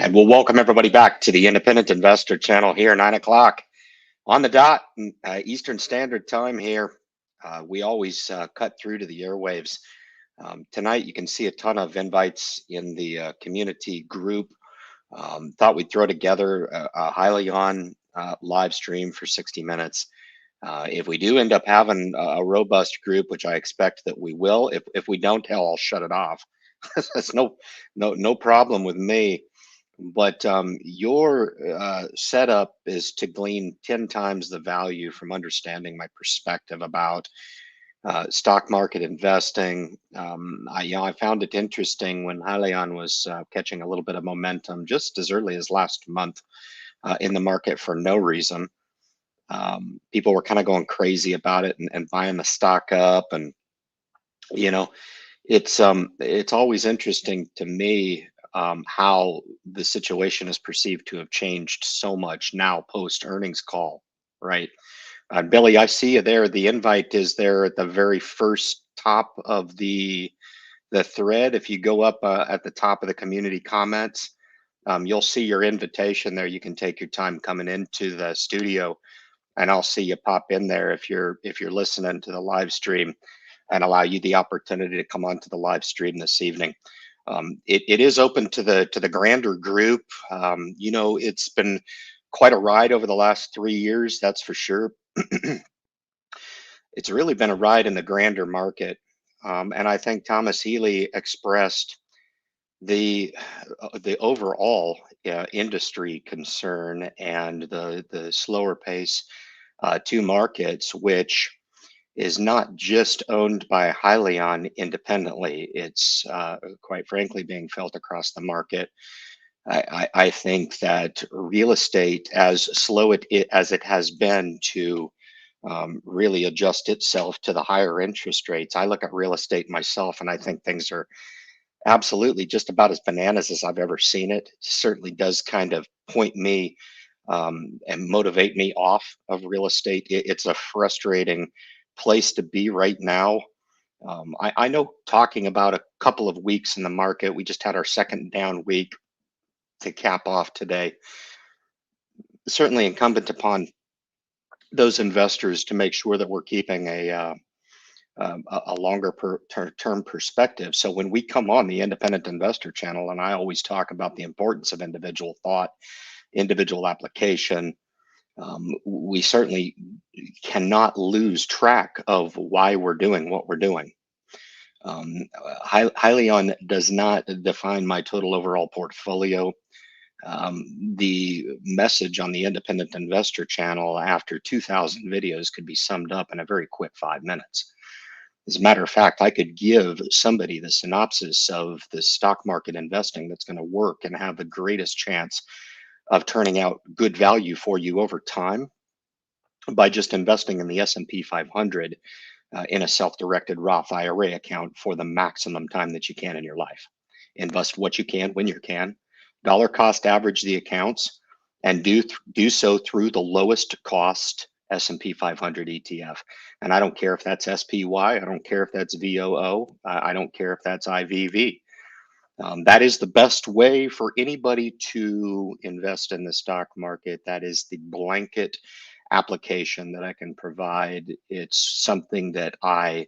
And we'll welcome everybody back to the Independent Investor channel here, 9 o'clock on the dot, Eastern Standard Time here. We always cut through to the airwaves. Tonight, you can see a ton of invites in the community group. Thought we'd throw together a Hyliion live stream for 60 minutes. If we do end up having a robust group, which I expect that we will, if we don't, hell, I'll shut it off. That's no problem with me. But your setup is to glean 10 times the value from understanding my perspective about stock market investing. I found it interesting when Hyliion was catching a little bit of momentum just as early as last month in the market for no reason. People were kind of going crazy about it and buying the stock up, and it's always interesting to me how the situation is perceived to have changed so much now post earnings call, right? Billy, I see you there. The invite is there at the very first top of the thread. If you go up at the top of the community comments, you'll see your invitation there. You can take your time coming into the studio, and I'll see you pop in there if you're listening to the live stream, and allow you the opportunity to come onto the live stream this evening. It is open to the grander group. It's been quite a ride over the last 3 years, that's for sure. It's really been a ride in the grander market, and I think Thomas Healy expressed the overall industry concern and the slower pace to markets, which is not just owned by Hyliion independently. It's quite frankly being felt across the market. I think that real estate, as slow as it has been to really adjust itself to the higher interest rates, I look at real estate myself and I think things are absolutely just about as bananas as I've ever seen it. Certainly does kind of point me and motivate me off of real estate. It's a frustrating place to be right now. I know, talking about a couple of weeks in the market, we just had our second down week to cap off today. Certainly incumbent upon those investors to make sure that we're keeping a longer term perspective. So when we come on the Independent Investor channel, and I always talk about the importance of individual thought, individual application, we certainly cannot lose track of why we're doing what we're doing. Hyliion does not define my total overall portfolio. The message on the Independent Investor channel after 2,000 videos could be summed up in a very quick 5 minutes. As a matter of fact, I could give somebody the synopsis of the stock market investing that's going to work and have the greatest chance of turning out good value for you over time by just investing in the S&P 500 in a self-directed Roth IRA account for the maximum time that you can in your life. Invest what you can when you can, dollar cost average the accounts, and do so through the lowest cost S&P 500 ETF. And I don't care if that's SPY, I don't care if that's VOO, I don't care if that's IVV. That is the best way for anybody to invest in the stock market. That is the blanket application that I can provide. It's something that I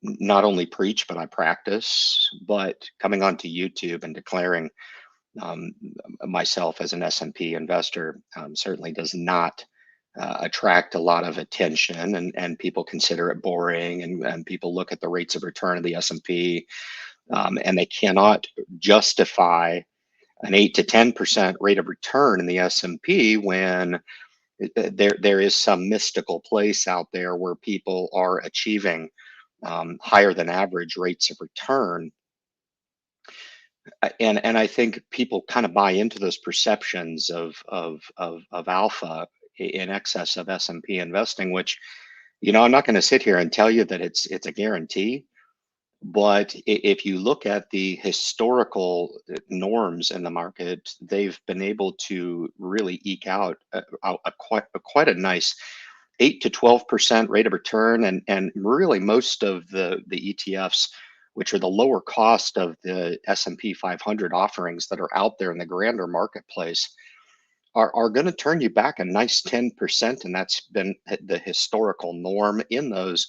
not only preach, but I practice. But coming onto YouTube and declaring myself as an S&P investor certainly does not attract a lot of attention, and people consider it boring, and people look at the rates of return of the S&P, and they cannot justify an 8 to 10% rate of return in the S&P when there is some mystical place out there where people are achieving higher than average rates of return. And I think people kind of buy into those perceptions of alpha in excess of S&P investing, which, I'm not going to sit here and tell you that it's a guarantee. But if you look at the historical norms in the market, they've been able to really eke out quite a nice 8 to 12% rate of return, and really most of the ETFs which are the lower cost of the S&P 500 offerings that are out there in the grander marketplace, are going to turn you back a nice 10%. And that's been the historical norm in those.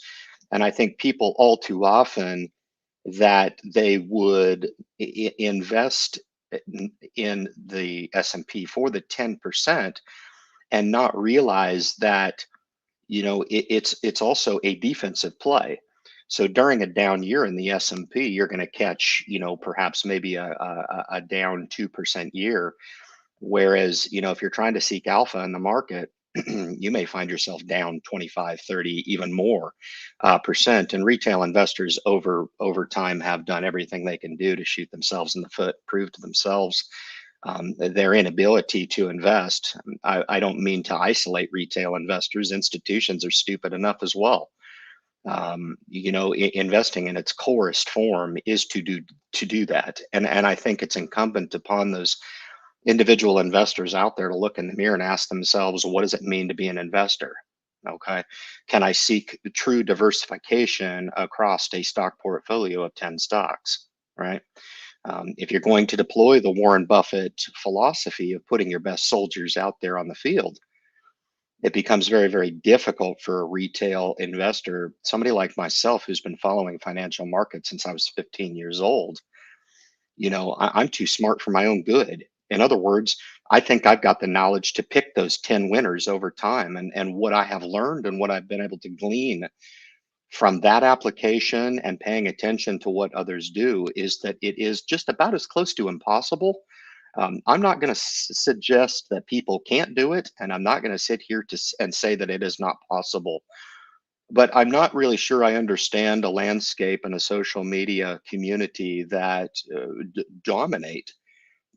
And I think people all too often that they would invest in the S&P for the 10% and not realize that, it's also a defensive play. So during a down year in the S&P, you're going to catch, perhaps maybe a down 2% year. Whereas, if you're trying to seek alpha in the market, you may find yourself down 25, 30, even more percent. And retail investors over time have done everything they can do to shoot themselves in the foot, prove to themselves their inability to invest. I don't mean to isolate retail investors. Institutions are stupid enough as well. Investing in its corest form is to do that. And I think it's incumbent upon those individual investors out there to look in the mirror and ask themselves, what does it mean to be an investor? Okay. Can I seek true diversification across a stock portfolio of 10 stocks? Right. If you're going to deploy the Warren Buffett philosophy of putting your best soldiers out there on the field, it becomes very, very difficult for a retail investor, somebody like myself who's been following financial markets since I was 15 years old. I'm too smart for my own good. In other words, I think I've got the knowledge to pick those 10 winners over time. And what I have learned and what I've been able to glean from that application and paying attention to what others do is that it is just about as close to impossible. I'm not going to suggest that people can't do it, and I'm not going to sit here and say that it is not possible. But I'm not really sure I understand a landscape and a social media community that dominate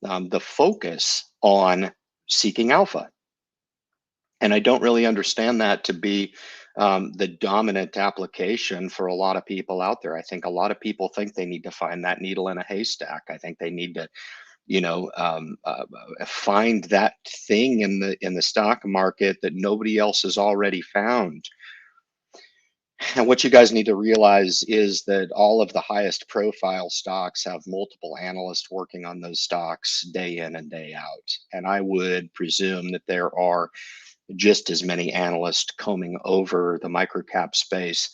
the focus on seeking alpha. And I don't really understand that to be the dominant application for a lot of people out there. I think a lot of people think they need to find that needle in a haystack. I think they need to, find that thing in the stock market that nobody else has already found. And what you guys need to realize is that all of the highest profile stocks have multiple analysts working on those stocks day in and day out. And I would presume that there are just as many analysts combing over the microcap space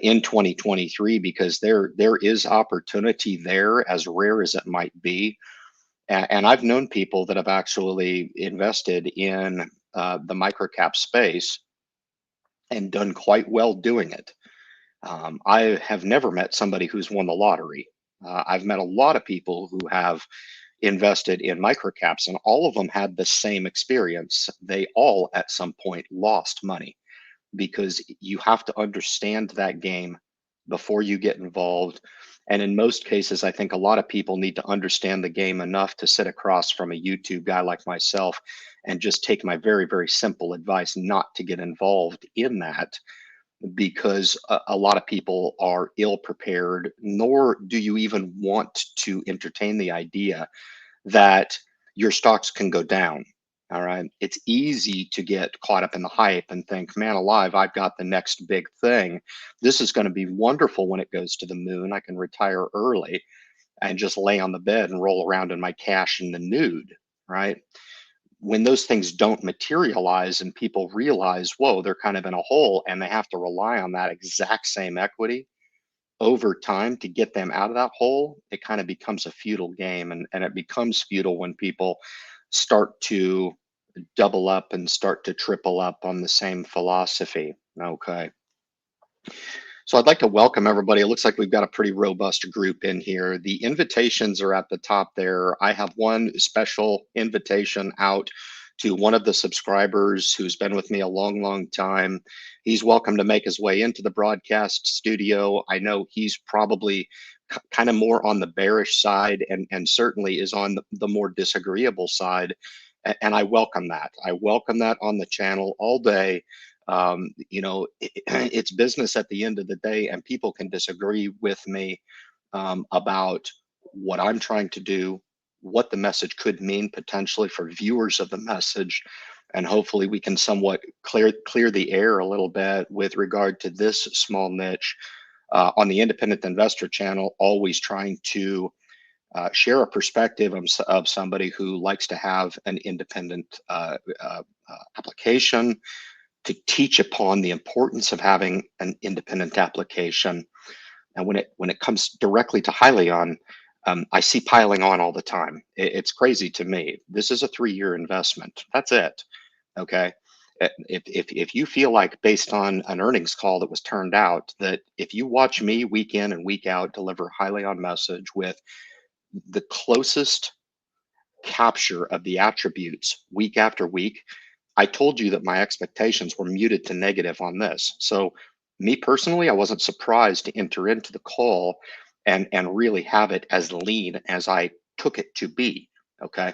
in 2023, because there is opportunity there, as rare as it might be. And I've known people that have actually invested in the microcap space and done quite well doing it. I have never met somebody who's won the lottery. I've met a lot of people who have invested in microcaps, and all of them had the same experience. They all at some point lost money, because you have to understand that game before you get involved. And in most cases, I think a lot of people need to understand the game enough to sit across from a YouTube guy like myself and just take my very, very simple advice not to get involved in that, because a lot of people are ill prepared, nor do you even want to entertain the idea that your stocks can go down. All right. It's easy to get caught up in the hype and think, man alive, I've got the next big thing. This is going to be wonderful when it goes to the moon. I can retire early and just lay on the bed and roll around in my cash in the nude. Right. When those things don't materialize and people realize, whoa, they're kind of in a hole and they have to rely on that exact same equity over time to get them out of that hole, it kind of becomes a futile game. And it becomes futile when people start to double up and start to triple up on the same philosophy. Okay. So I'd like to welcome everybody. It looks like we've got a pretty robust group in here. The invitations are at the top there. I have one special invitation out to one of the subscribers who's been with me a long, long time. He's welcome to make his way into the broadcast studio. I know he's probably kind of more on the bearish side and certainly is on the more disagreeable side. And I welcome that. I welcome that on the channel all day. It's business at the end of the day, and people can disagree with me about what I'm trying to do, what the message could mean potentially for viewers of the message, and hopefully we can somewhat clear the air a little bit with regard to this small niche on the independent investor channel, always trying to share a perspective of somebody who likes to have an independent application, to teach upon the importance of having an independent application. And when it comes directly to Hyliion, I see piling on all the time. It's crazy to me. This is a 3-year investment. That's it. Okay. If you feel like, based on an earnings call that was turned out, that if you watch me week in and week out deliver Hyliion message with the closest capture of the attributes week after week, I told you that my expectations were muted to negative on this. So me personally, I wasn't surprised to enter into the call and really have it as lean as I took it to be. Okay.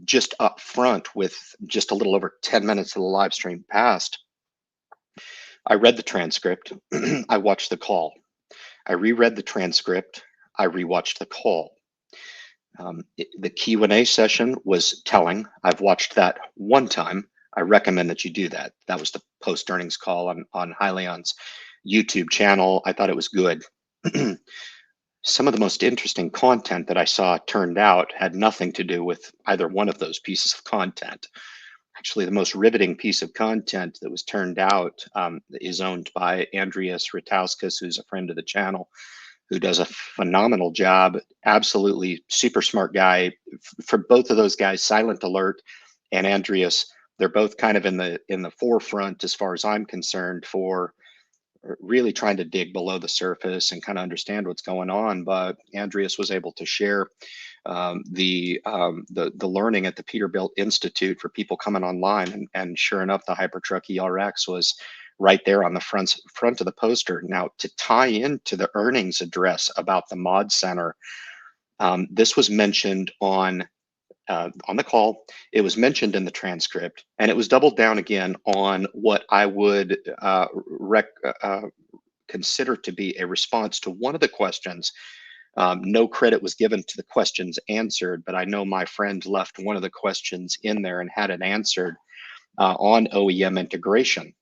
Just up front, with just a little over 10 minutes of the live stream passed, I read the transcript. I watched the call. I reread the transcript. I rewatched the call. The Q&A session was telling. I've watched that one time. I recommend that you do that. That was the post earnings call on Hyliion's YouTube channel. I thought it was good. Some of the most interesting content that I saw turned out had nothing to do with either one of those pieces of content. Actually, the most riveting piece of content that was turned out is owned by Andreas Ratauskas, who's a friend of the channel, who does a phenomenal job. Absolutely super smart guy. For both of those guys, Silent Alert and Andreas, they're both kind of in the forefront, as far as I'm concerned, for really trying to dig below the surface and kind of understand what's going on. But Andreas was able to share the learning at the Peterbilt Institute for people coming online, and sure enough, the Hypertruck ERX was right there on the front of the poster. Now, to tie into the earnings address about the Mod Center, this was mentioned on the call. It was mentioned in the transcript, and it was doubled down again on what I would consider to be a response to one of the questions. No credit was given to the questions answered, but I know my friend left one of the questions in there and had it answered on OEM integration.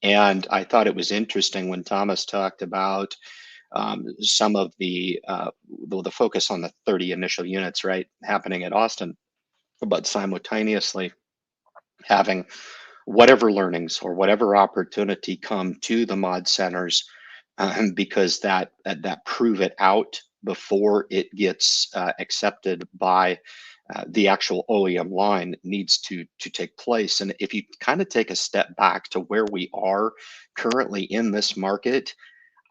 And I thought it was interesting when Thomas talked about some of the focus on the 30 initial units, right, happening at Austin, but simultaneously having whatever learnings or whatever opportunity come to the mod centers, because that prove it out before it gets accepted by the actual OEM line needs to take place. And if you kind of take a step back to where we are currently in this market,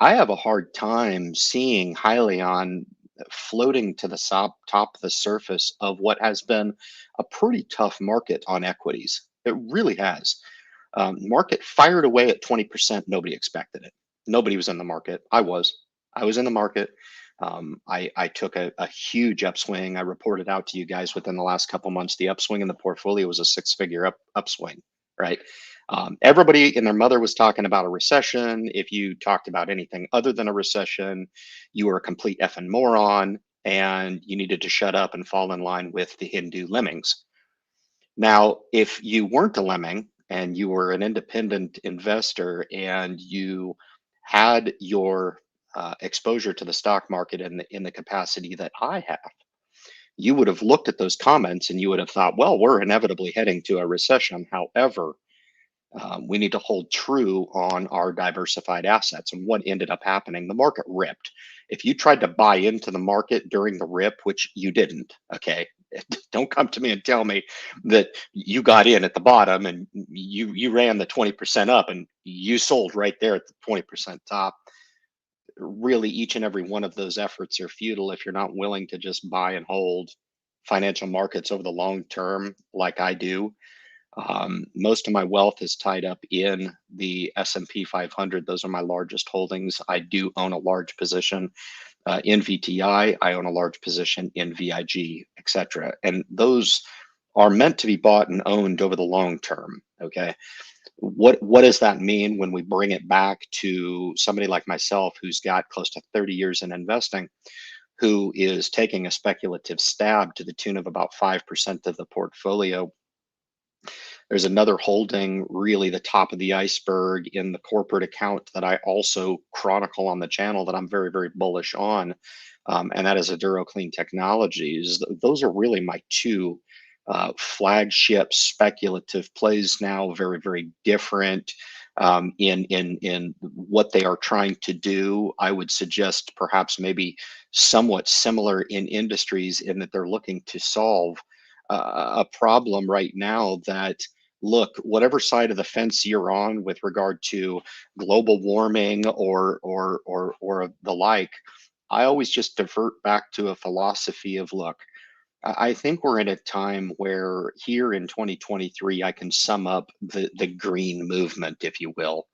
I have a hard time seeing Hyliion floating to the top of the surface of what has been a pretty tough market on equities. It really has. Market fired away at 20%. Nobody expected it. Nobody was in the market. I was in the market. I took a huge upswing. I reported out to you guys within the last couple months, the upswing in the portfolio was a 6-figure upswing, right? Everybody and their mother was talking about a recession. If you talked about anything other than a recession, you were a complete effing moron, and you needed to shut up and fall in line with the Hindu lemmings. Now, if you weren't a lemming and you were an independent investor and you had your exposure to the stock market in the capacity that I have, you would have looked at those comments and you would have thought, well, we're inevitably heading to a recession. However, we need to hold true on our diversified assets. And what ended up happening, the market ripped. If you tried to buy into the market during the rip, which you didn't, okay, don't come to me and tell me that you got in at the bottom and you ran the 20% up and you sold right there at the 20% top. Really, each and every one of those efforts are futile if you're not willing to just buy and hold financial markets over the long term like I do. Most of my wealth is tied up in the S&P 500. Those are my largest holdings. I do own a large position in VTI. I own a large position in VIG, etc. And those are meant to be bought and owned over the long term. Okay. What does that mean when we bring it back to somebody like myself, who's got close to 30 years in investing, who is taking a speculative stab to the tune of about 5% of the portfolio? There's another holding, really the top of the iceberg in the corporate account that I also chronicle on the channel that I'm very, very bullish on, and that is Aduro Clean Technologies. Those are really my two flagship speculative plays now, very, very different in what they are trying to do. I would suggest perhaps maybe somewhat similar in industries in that they're looking to solve a problem right now that, look, whatever side of the fence you're on with regard to global warming or the like, I always just divert back to a philosophy of, look, I think we're in a time where here in 2023, I can sum up the green movement, if you will,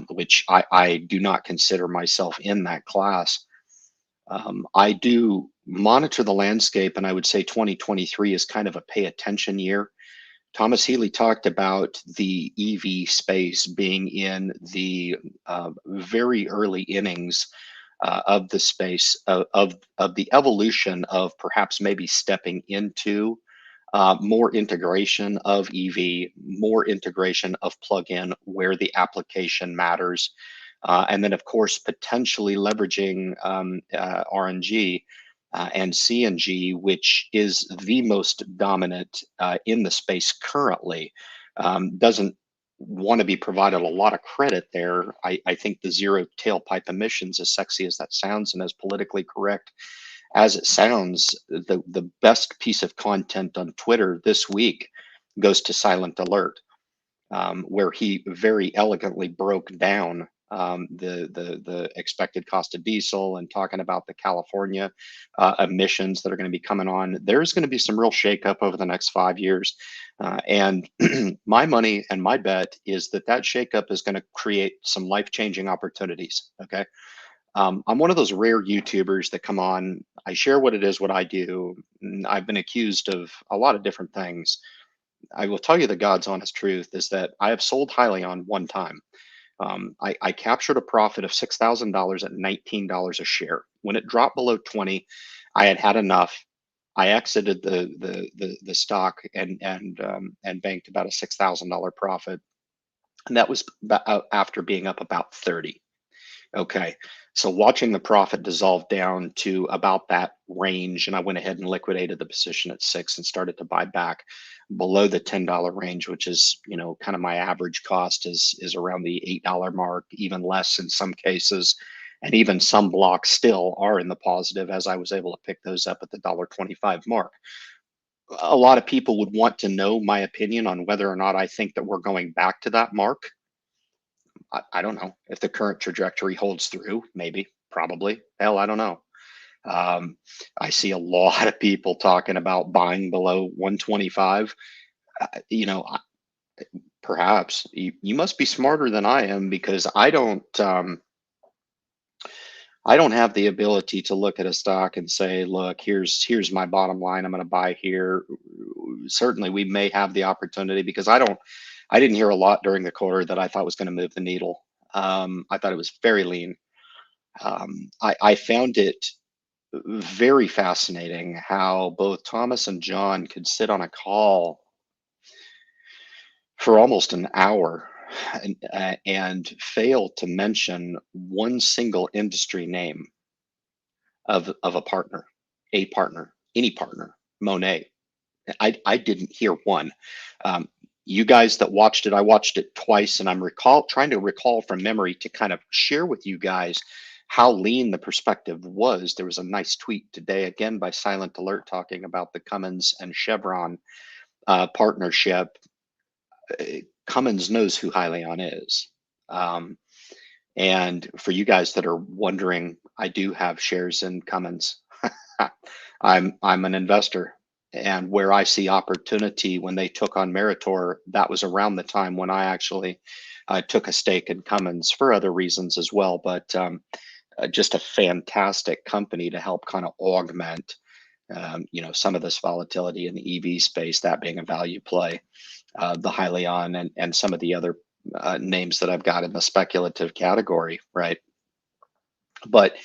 which I do not consider myself in that class. I do monitor the landscape, and I would say 2023 is kind of a pay attention year. Thomas Healy talked about the EV space being in the very early innings of the space of the evolution of perhaps maybe stepping into more integration of EV, more integration of plug-in where the application matters, and then of course potentially leveraging RNG and CNG, which is the most dominant in the space currently. Doesn't want to be provided a lot of credit there. I think the zero tailpipe emissions, as sexy as that sounds and as politically correct as it sounds, the best piece of content on Twitter this week goes to Silent Alert, where he very elegantly broke down the expected cost of diesel and talking about the California emissions that are going to be coming on. There's going to be some real shakeup over the next 5 years, and my money and my bet is that that shakeup is going to create some life-changing opportunities. Okay. I'm one of those rare YouTubers that come on. I share what it is, what I do. I've been accused of a lot of different things. I will tell you the God's honest truth is that I have sold Hyliion one time. I captured a profit of $6,000 at $19 a share. When it dropped below 20, I had had enough. I exited the stock and banked about a $6,000 profit, and that was after being up about 30. Okay. So watching the profit dissolve down to about that range, and I went ahead and liquidated the position at 6 and started to buy back below the $10 range, which is, kind of my average cost is around the $8 mark, even less in some cases. And even some blocks still are in the positive, as I was able to pick those up at the $1.25 mark. A lot of people would want to know my opinion on whether or not I think that we're going back to that mark. I don't know if the current trajectory holds through. Maybe, probably. Hell, I don't know. I see a lot of people talking about buying below 125. You know, perhaps you must be smarter than I am, because I don't have the ability to look at a stock and say, look, here's my bottom line. I'm going to buy here. Certainly, we may have the opportunity, because I didn't hear a lot during the quarter that I thought was going to move the needle. I thought it was very lean. I found it very fascinating how both Thomas and John could sit on a call for almost an hour and fail to mention one single industry name of a partner, any partner, Monet. I didn't hear one. You guys that watched it, I watched it twice, and I'm trying to recall from memory to kind of share with you guys how lean the perspective was. There was a nice tweet today, again by Silent Alert, talking about the Cummins and Chevron partnership. Cummins knows who Hyliion is. And for you guys that are wondering, I do have shares in Cummins. I'm an investor, and where I see opportunity, when they took on Meritor, that was around the time when I actually took a stake in Cummins for other reasons as well. But just a fantastic company to help kind of augment, some of this volatility in the EV space, that being a value play. The Hyliion and some of the other names that I've got in the speculative category, right? But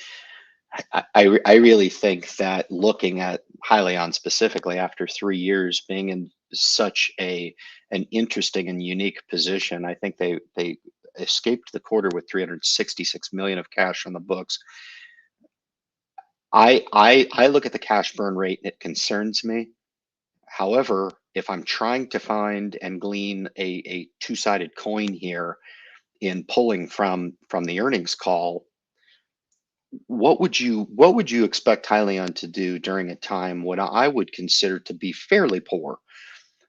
I really think that looking at Hyliion specifically after 3 years being in such an interesting and unique position. I think they escaped the quarter with 366 million of cash on the books. I look at the cash burn rate and it concerns me. However, if I'm trying to find and glean a two-sided coin here in pulling from the earnings call, what would you expect Hyliion to do during a time when I would consider to be fairly poor?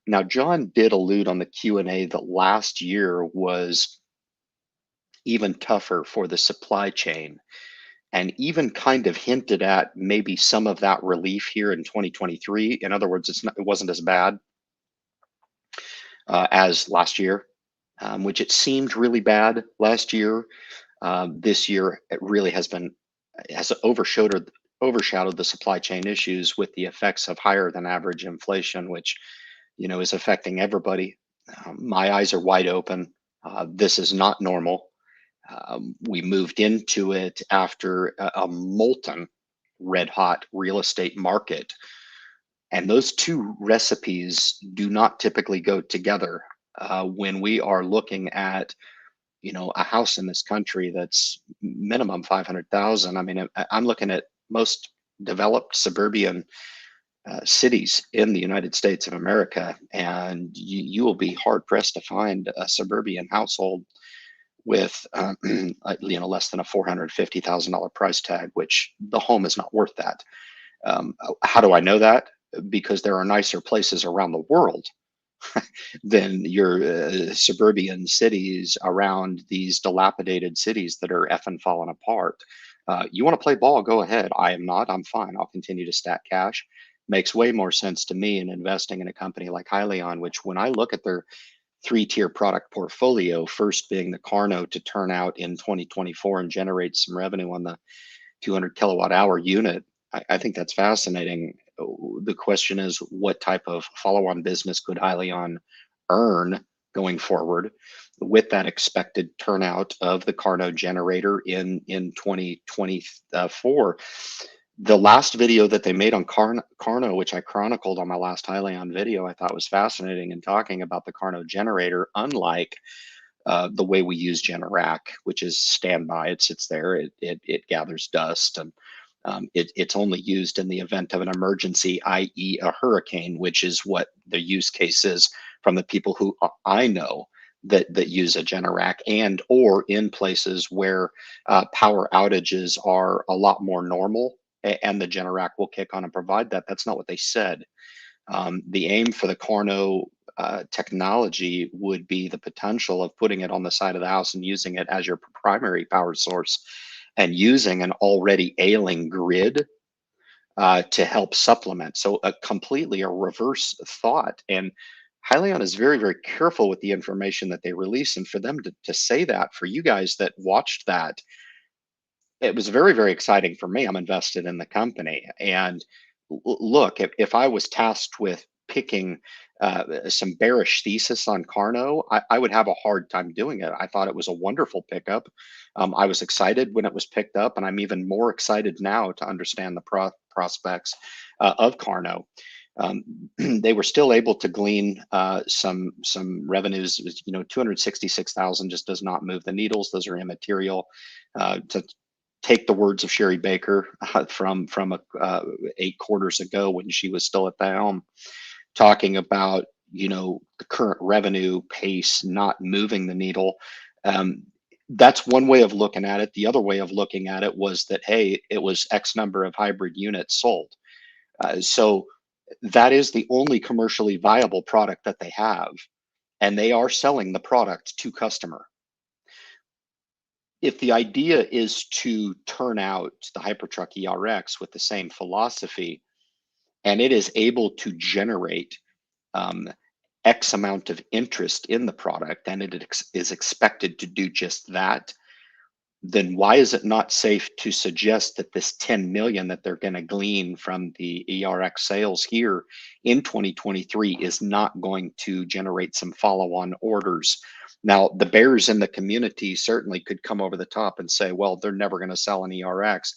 Now, John did allude on the Q&A that last year was even tougher for the supply chain, and even kind of hinted at maybe some of that relief here in 2023. In other words, it wasn't as bad as last year, which it seemed really bad last year. This year, it really has overshadowed the supply chain issues with the effects of higher than average inflation, which is affecting everybody. My eyes are wide open. This is not normal. We moved into it after a molten, red hot real estate market. And those two recipes do not typically go together when we are looking at a house in this country that's minimum 500,000. I mean, I'm looking at most developed suburban cities in the United States of America, and you will be hard pressed to find a suburban household with less than a $450,000 price tag, which the home is not worth that. How do I know that? Because there are nicer places around the world than your suburban cities around these dilapidated cities that are effing falling apart. You want to play ball? Go ahead. I am not. I'm fine. I'll continue to stack cash. Makes way more sense to me in investing in a company like Hyliion, which when I look at their three-tier product portfolio, first being the Karno to turn out in 2024 and generate some revenue on the 200 kilowatt hour unit. I think that's fascinating. The question is, what type of follow-on business could Hyliion earn going forward with that expected turnout of the Karno generator in 2024? The last video that they made on Karno, which I chronicled on my last Hyliion video, I thought was fascinating in talking about the Karno generator, unlike the way we use Generac, which is standby. It sits there, it gathers dust, and it's only used in the event of an emergency, i.e. a hurricane, which is what the use case is from the people who I know that use a Generac, and or in places where power outages are a lot more normal and the Generac will kick on and provide that. That's not what they said. The aim for the Karno technology would be the potential of putting it on the side of the house and using it as your primary power source, and using an already ailing grid to help supplement. So completely a reverse thought. And Hyliion is very, very careful with the information that they release. And for them to say that, for you guys that watched that, it was very, very exciting for me. I'm invested in the company. And look, if I was tasked with picking some bearish thesis on Karno, I would have a hard time doing it. I thought it was a wonderful pickup. I was excited when it was picked up, and I'm even more excited now to understand the prospects of Karno. They were still able to glean some revenues. 266,000 just does not move the needles. Those are immaterial. To take the words of Sherry Baker from 8 quarters ago when she was still at the helm, talking about the current revenue pace not moving the needle. That's one way of looking at it. The other way of looking at it was that, hey, it was X number of hybrid units sold. So that is the only commercially viable product that they have, and they are selling the product to customer. If the idea is to turn out the Hypertruck ERX with the same philosophy, and it is able to generate X amount of interest in the product, and it is expected to do just that, then why is it not safe to suggest that this 10 million that they're going to glean from the ERX sales here in 2023 is not going to generate some follow-on orders? Now, the bears in the community certainly could come over the top and say, well, they're never going to sell an ERX.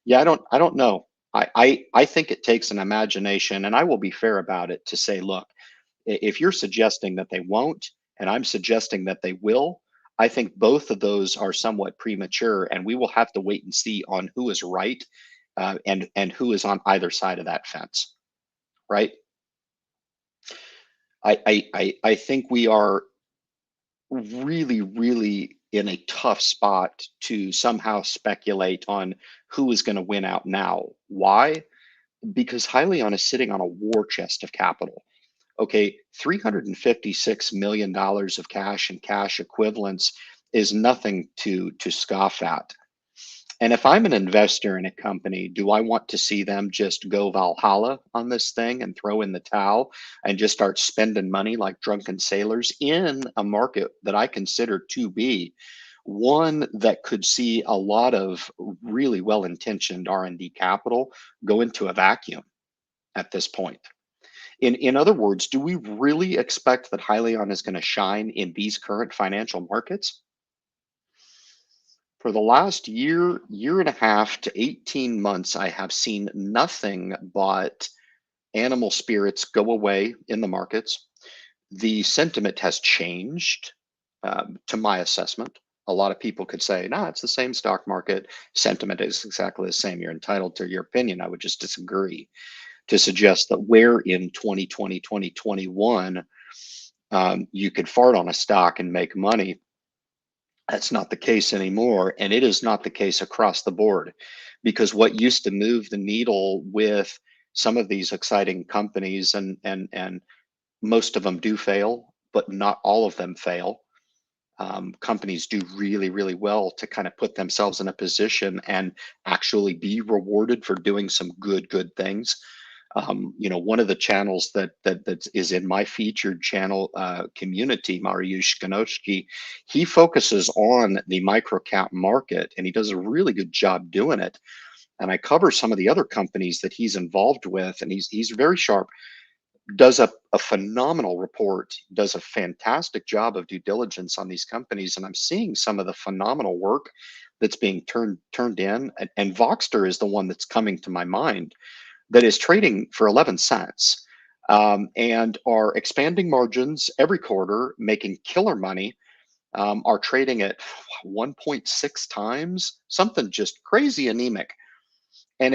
Yeah, I don't know. I think it takes an imagination, and I will be fair about it to say, look, if you're suggesting that they won't, and I'm suggesting that they will, I think both of those are somewhat premature, and we will have to wait and see on who is right, and who is on either side of that fence, right? I think we are really, really in a tough spot to somehow speculate on who is going to win out now. Why? Because Hyliion is sitting on a war chest of capital. Okay, $356 million of cash and cash equivalents is nothing to scoff at. And if I'm an investor in a company, do I want to see them just go Valhalla on this thing and throw in the towel and just start spending money like drunken sailors in a market that I consider to be one that could see a lot of really well-intentioned R&D capital go into a vacuum at this point? In other words, do we really expect that Hyliion is going to shine in these current financial markets? For the last year, year and a half to 18 months, I have seen nothing but animal spirits go away in the markets. The sentiment has changed, to my assessment. A lot of people could say, nah, it's the same stock market. Sentiment is exactly the same. You're entitled to your opinion. I would just disagree to suggest that where in 2020, 2021, you could fart on a stock and make money. That's not the case anymore. And it is not the case across the board, because what used to move the needle with some of these exciting companies, and most of them do fail, but not all of them fail. Companies do really, really well to kind of put themselves in a position and actually be rewarded for doing some good things. One of the channels that is in my featured channel community, 𝑪𝑢𝑠𝑡𝑜𝑚, he focuses on the microcap market, and he does a really good job doing it. And I cover some of the other companies that he's involved with, and he's very sharp, does a phenomenal report, does a fantastic job of due diligence on these companies, and I'm seeing some of the phenomenal work that's being turned in. And Voxter is the one that's coming to my mind, that is trading for 11 cents, and are expanding margins every quarter, making killer money, are trading at 1.6 times, something just crazy anemic, and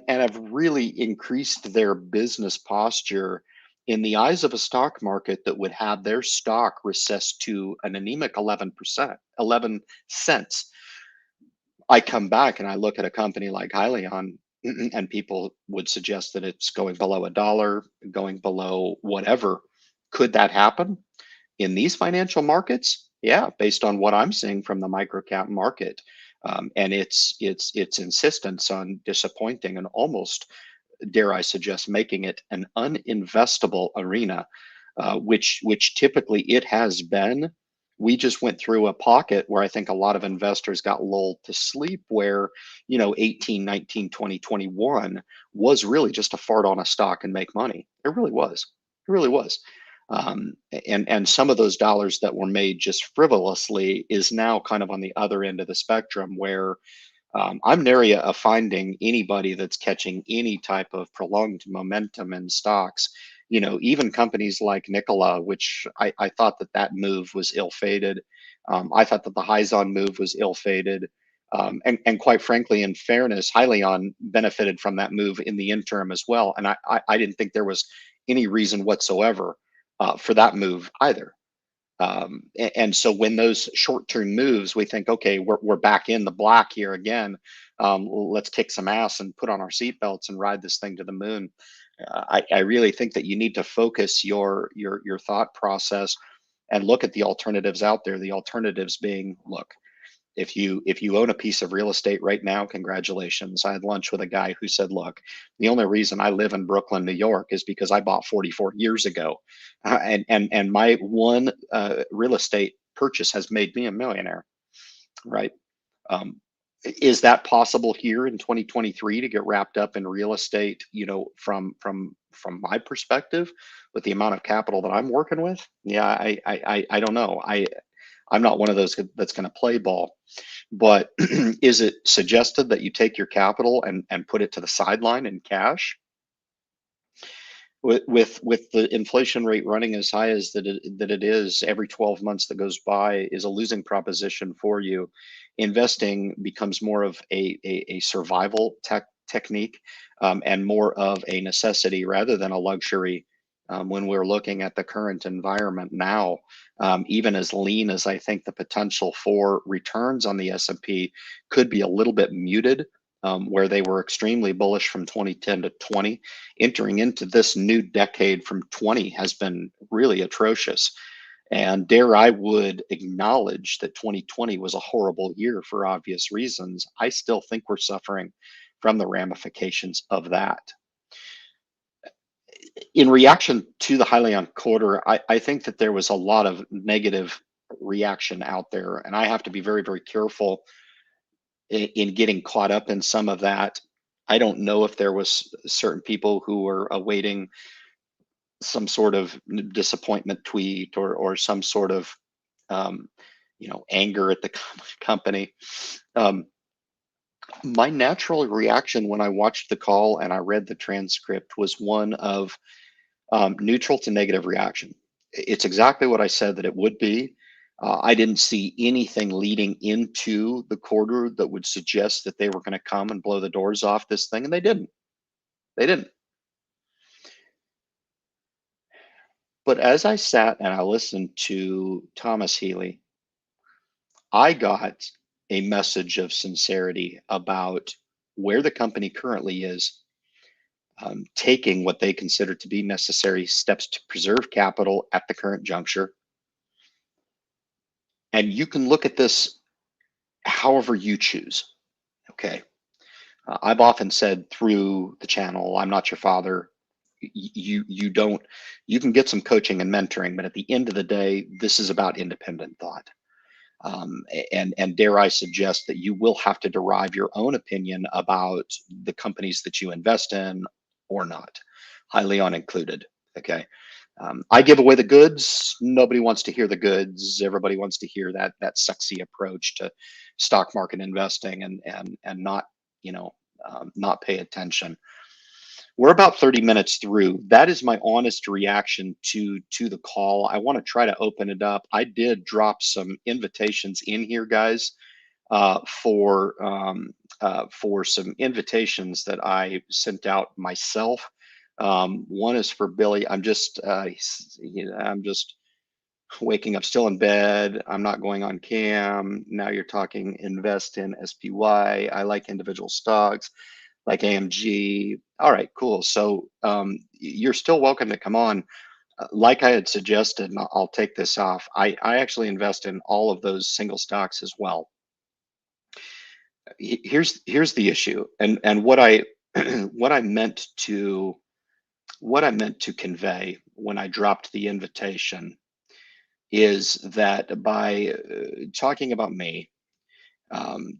have really increased their business posture in the eyes of a stock market that would have their stock recessed to an anemic 11%, 11 cents. I come back and I look at a company like Hyliion, and people would suggest that it's going below a dollar, going below whatever. Could that happen in these financial markets? Yeah, based on what I'm seeing from the microcap market, and its insistence on disappointing and almost, dare I suggest, making it an uninvestable arena, which typically it has been. We just went through a pocket where I think a lot of investors got lulled to sleep, where 18, 19, 20, 21 was really just a fart on a stock and make money. It really was. It really was. And some of those dollars that were made just frivolously is now kind of on the other end of the spectrum, where I'm nary of finding anybody that's catching any type of prolonged momentum in stocks. Even companies like 𝗋𝑎, which I thought that move was ill-fated. I thought that the Hyzon move was ill-fated. And quite frankly, in fairness, Hyliion benefited from that move in the interim as well. And I didn't think there was any reason whatsoever for that move either. And so when those short-term moves, we think, okay, we're back in the black here again. Let's kick some ass and put on our seatbelts and ride this thing to the moon. I really think that you need to focus your thought process and look at the alternatives out there. The alternatives being, look, if you own a piece of real estate right now, congratulations. I had lunch with a guy who said, look, the only reason I live in Brooklyn, New York is because I bought 44 years ago. And my one real estate purchase has made me a millionaire, right? Um, is that possible here in 2023 to get wrapped up in real estate, from my perspective, with the amount of capital that I'm working with? Yeah, I don't know. I'm not one of those that's going to play ball. But is it suggested that you take your capital and put it to the sideline in cash? With the inflation rate running as high as that it is, every 12 months that goes by is a losing proposition for you. Investing becomes more of a survival technique, and more of a necessity rather than a luxury, when we're looking at the current environment now. Even as lean as I think the potential for returns on the S&P could be a little bit muted, where they were extremely bullish from 2010 to 20. Entering into this new decade from 20 has been really atrocious. And dare I would acknowledge that 2020 was a horrible year for obvious reasons. I still think we're suffering from the ramifications of that. In reaction to the Hyliion quarter, I think that there was a lot of negative reaction out there, and I have to be very, very careful in getting caught up in some of that. I don't know if there was certain people who were awaiting some sort of disappointment tweet or some sort of anger at the company. My natural reaction when I watched the call and I read the transcript was one of neutral to negative reaction. It's exactly what I said that it would be. I didn't see anything leading into the quarter that would suggest that they were going to come and blow the doors off this thing, and they didn't. They didn't. But as I sat and I listened to Thomas Healy, I got a message of sincerity about where the company currently is, taking what they consider to be necessary steps to preserve capital at the current juncture. And you can look at this however you choose. Okay. I've often said through the channel, I'm not your father. You don't, you can get some coaching and mentoring, but at the end of the day, this is about independent thought. And dare I suggest that you will have to derive your own opinion about the companies that you invest in or not, Hyliion included. Okay. I give away the goods. Nobody wants to hear the goods. Everybody wants to hear that sexy approach to stock market investing and not, not pay attention. We're about 30 minutes through. That is my honest reaction to the call. I want to try to open it up. I did drop some invitations in here, guys, for some invitations that I sent out myself. One is for Billy. I'm just waking up still in bed. I'm not going on cam. Now you're talking invest in SPY. I like individual stocks like AMG. All right, cool. So you're still welcome to come on. Like I had suggested, and I'll take this off. I actually invest in all of those single stocks as well. Here's the issue, and what I what I meant to convey when I dropped the invitation is that by talking about me,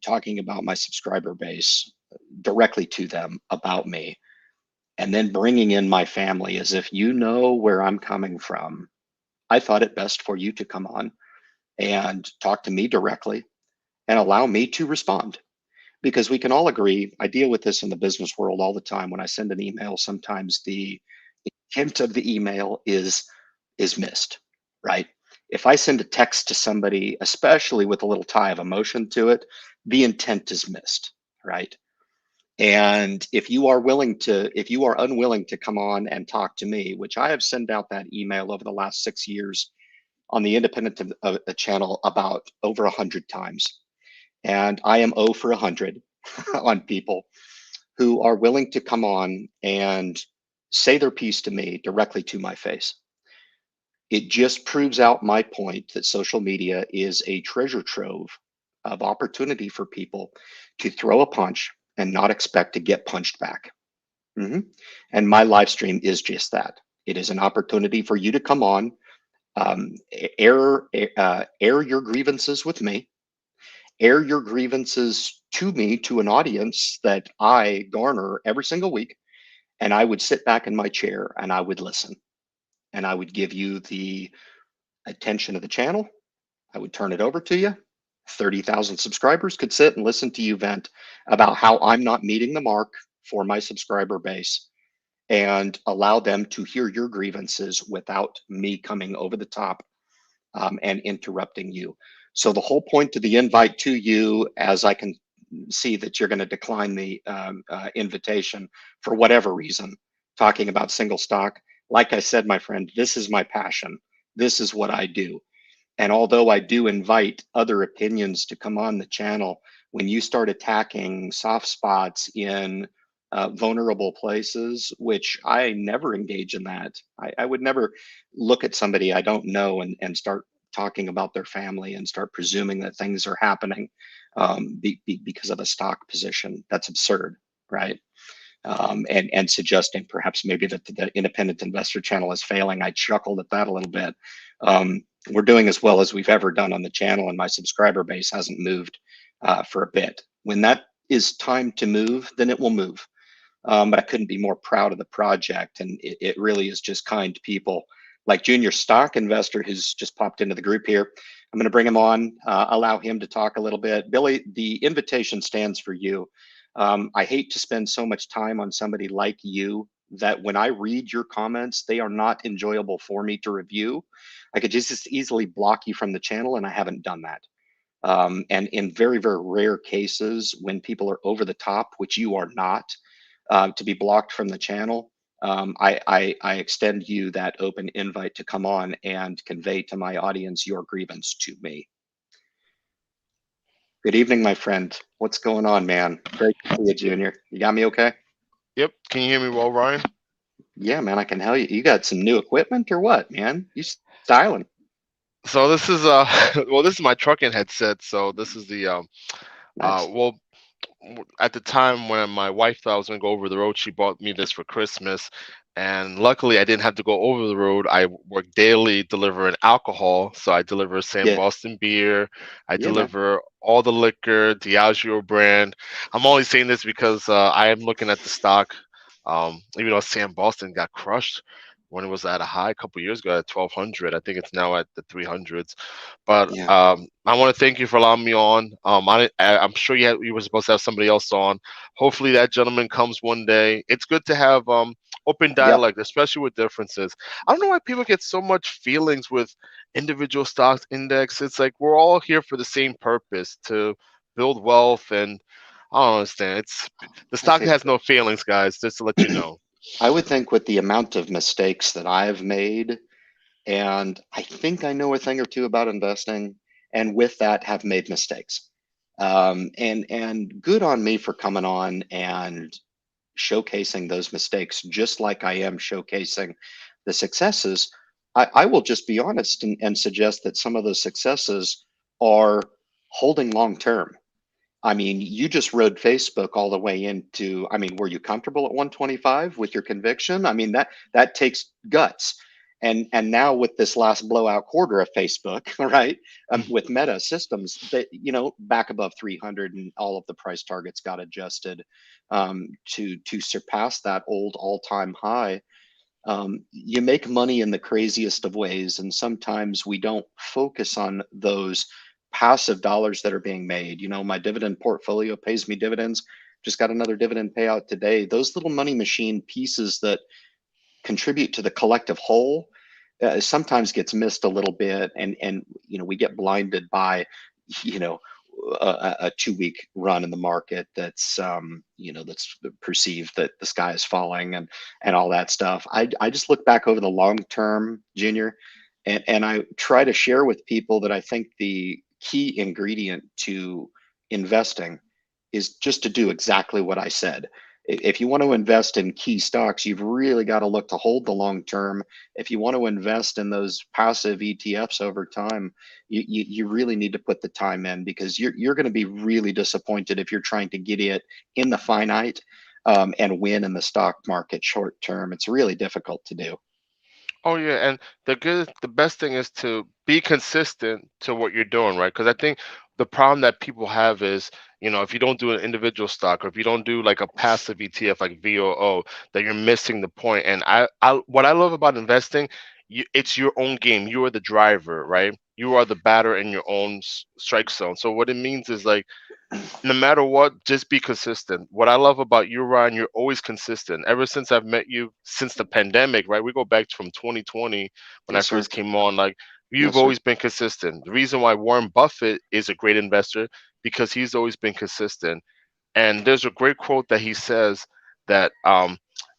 talking about my subscriber base directly to them about me, and then bringing in my family as if you know where I'm coming from, I thought it best for you to come on and talk to me directly and allow me to respond. Because we can all agree, I deal with this in the business world all the time. When I send an email, sometimes the intent of the email is missed, right? If I send a text to somebody, especially with a little tie of emotion to it, the intent is missed, right? And if you are unwilling to come on and talk to me, which I have sent out that email over the last 6 years on the independent of a channel about over 100 times, and I am 0 for 100 on people who are willing to come on and say their piece to me directly to my face. It just proves out my point that social media is a treasure trove of opportunity for people to throw a punch and not expect to get punched back. And my live stream is just that. It is an opportunity for you to come on, air your grievances with me, air your grievances to me, to an audience that I garner every single week. And I would sit back in my chair and I would listen. And I would give you the attention of the channel I would turn it over to you. 30,000 subscribers could sit and listen to you vent about how I'm not meeting the mark for my subscriber base, and allow them to hear your grievances without me coming over the top and interrupting you. So the whole point of the invite to you, as I can see that you're going to decline the invitation for whatever reason, talking about single stock, like I said, my friend, this is my passion. This is what I do. And although I do invite other opinions to come on the channel, when you start attacking soft spots in vulnerable places, which I never engage in that, I would never look at somebody I don't know and start talking about their family and start presuming that things are happening because of a stock position. That's absurd, right? And suggesting perhaps maybe that the independent investor channel is failing. I chuckled at that a little bit. We're doing as well as we've ever done on the channel, and my subscriber base hasn't moved for a bit. When that is time to move, then it will move. But I couldn't be more proud of the project, and it really is just kind people like Junior Stock Investor, who's just popped into the group here. I'm going to bring him on, allow him to talk a little bit. Billy, the invitation stands for you. I hate to spend so much time on somebody like you that when I read your comments, they are not enjoyable for me to review. I could just as easily block you from the channel, and I haven't done that. And in very, very rare cases, when people are over the top, which you are not, to be blocked from the channel, I extend you that open invite to come on and convey to my audience your grievance to me. Good evening, my friend. What's going on, man? Great to see you, Junior. You got me okay? Yep. Can you hear me well, Ryan? Yeah, man, I can tell you. You got some new equipment or what, man? You styling. So this is well, this is my trucking headset. So this is the Nice. well, at the time when my wife thought I was gonna go over the road, she bought me this for Christmas, and luckily I didn't have to go over the road. I work daily delivering alcohol, so I deliver Sam Yeah. Boston beer, I Yeah, man. deliver all the liquor, Diageo brand. I'm only saying this because I am looking at the stock. Even though Sam Boston got crushed when it was at a high a couple years ago at 1200, I think it's now at the 300s. But Yeah. I want to thank you for allowing me on. I'm sure you were supposed to have somebody else on. Hopefully that gentleman comes one day. It's good to have open Yeah. dialogue, especially with differences. I don't know why people get so much feelings with individual stocks index. It's like we're all here for the same purpose, to build wealth, and I don't understand. It's the I stock think has no feelings, guys. Just to let you know. I would think with the amount of mistakes that I've made, and I think I know a thing or two about investing, and with that have made mistakes. And good on me for coming on and showcasing those mistakes, just like I am showcasing the successes. I will just be honest and suggest that some of those successes are holding long term. I mean, you just rode Facebook all the way into, I mean, were you comfortable at 125 with your conviction? I mean, that takes guts. And now with this last blowout quarter of Facebook, right, with Meta systems that, back above 300, and all of the price targets got adjusted to surpass that old all-time high. You make money in the craziest of ways, and sometimes we don't focus on those passive dollars that are being made. My dividend portfolio pays me dividends. Just got another dividend payout today. Those little money machine pieces that contribute to the collective whole sometimes gets missed a little bit, and we get blinded by you know a 2 week run in the market that's perceived that the sky is falling and all that stuff. I just look back over the long term, Junior, and I try to share with people that I think the key ingredient to investing is just to do exactly what I said. If you want to invest in key stocks, you've really got to look to hold the long term. If you want to invest in those passive ETFs over time, you really need to put the time in, because you're going to be really disappointed if you're trying to get it in the finite and win in the stock market short term. It's really difficult to do. Oh yeah, and the best thing is to be consistent to what you're doing, right? Because I think the problem that people have is, if you don't do an individual stock, or if you don't do like a passive ETF like VOO, that you're missing the point. And what I love about investing, it's your own game. You are the driver, right? you are the batter in your own strike zone. So what it means is like, no matter what, just be consistent. What I love about you, Ryan, you're always consistent. Ever since I've met you, since the pandemic, right? We go back from 2020 when I Yes, sir. first came on. Like, you've Yes, sir. always been consistent. The reason why Warren Buffett is a great investor, because he's always been consistent. And there's a great quote that he says that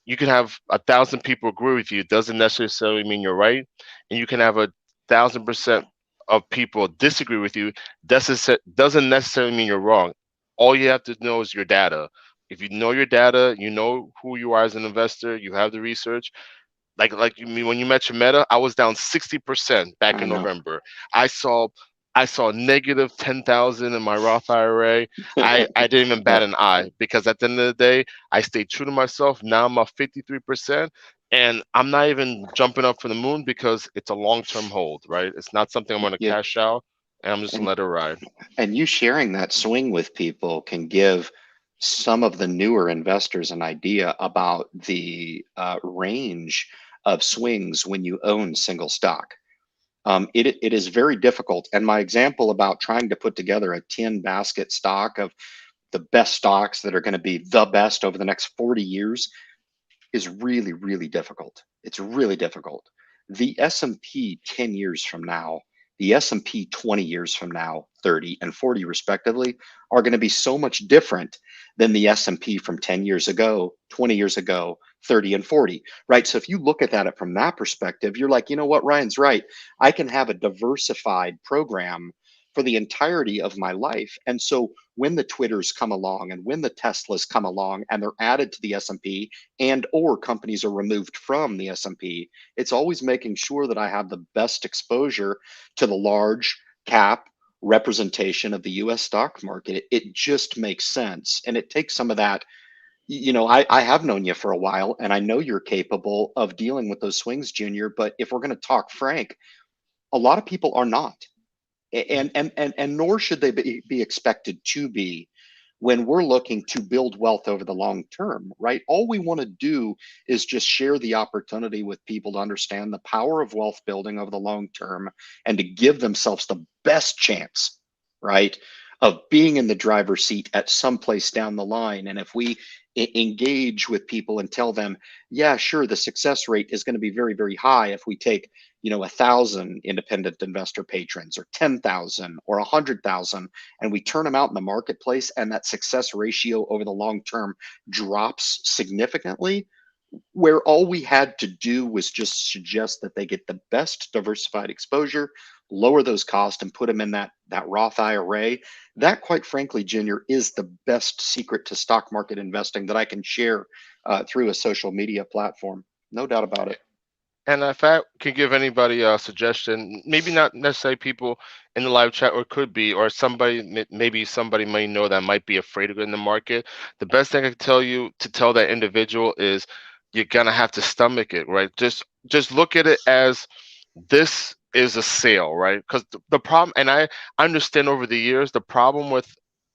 you can have 1,000 people agree with you, doesn't necessarily mean you're right, and you can have 1,000% of people disagree with you, doesn't necessarily mean you're wrong. All you have to know is your data. If you know your data, you know who you are as an investor, you have the research, like you mean when you mentioned Meta, I was down 60% back I in know. November. I saw I saw negative 10,000 in my Roth IRA. I didn't even bat Yep. an eye because at the end of the day, I stayed true to myself. Now I'm up 53%, and I'm not even jumping up for the moon because it's a long-term hold, right? It's not something I'm going to Yeah. cash out, and I'm just going And to let it ride. and you sharing that swing with people can give some of the newer investors an idea about the range of swings when you own single stock. It is very difficult. And my example about trying to put together a 10 basket stock of the best stocks that are going to be the best over the next 40 years is really, really difficult. It's really difficult. The S&P 10 years from now, the S&P 20 years from now, 30 and 40 respectively, are going to be so much different than the S&P from 10 years ago, 20 years ago, 30 and 40, right? So if you look at that from that perspective, you're like, you know what, Ryan's right. I can have a diversified program for the entirety of my life. And so when the Twitters come along and when the Teslas come along and they're added to the S&P, and or companies are removed from the S&P, it's always making sure that I have the best exposure to the large cap representation of the US stock market. It just makes sense. And it takes some of that. I have known you for a while and I know you're capable of dealing with those swings, Junior. But if we're going to talk frank, a lot of people are not. And nor should they be expected to be when we're looking to build wealth over the long term, right? All we want to do is just share the opportunity with people to understand the power of wealth building over the long term and to give themselves the best chance, right, of being in the driver's seat at some place down the line. And if we engage with people and tell them, yeah, sure, the success rate is going to be very, very high if we take 1,000 independent investor patrons or 10,000 or 100,000 and we turn them out in the marketplace and that success ratio over the long term drops significantly, where all we had to do was just suggest that they get the best diversified exposure, lower those costs and put them in that Roth IRA. That, quite frankly, Junior, is the best secret to stock market investing that I can share through a social media platform. No doubt about it. And if I can give anybody a suggestion, maybe not necessarily people in the live chat, or could be, or somebody, maybe somebody may know that might be afraid of it in the market. The best thing I can tell you to tell that individual is you're gonna have to stomach it, right? Just look at it as this is a sale, right? Because the problem, and I understand over the years, the problem with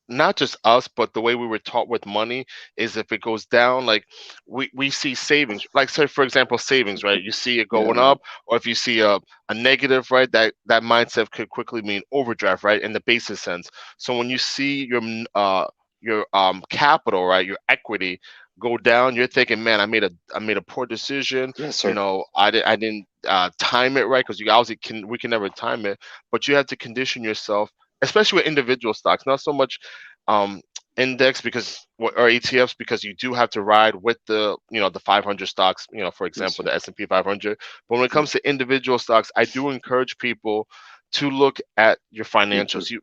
not just us, but the way we were taught with money is if it goes down, like we see savings, like say for example savings, right? You see it going Yeah. up, or if you see a negative, right? That mindset could quickly mean overdraft, right? In the basis sense. So when you see your capital, right, your equity go down, you're thinking, man, I made a poor decision. Yes, sir. I didn't time it right, because you obviously we can never time it, but you have to condition yourself, especially with individual stocks, not so much um, index because or ETFs, because you do have to ride with the 500 stocks, for Yes, example, sir. the S&P 500. But when it Yeah, comes to individual stocks, I do encourage people to look at your me too. financials. You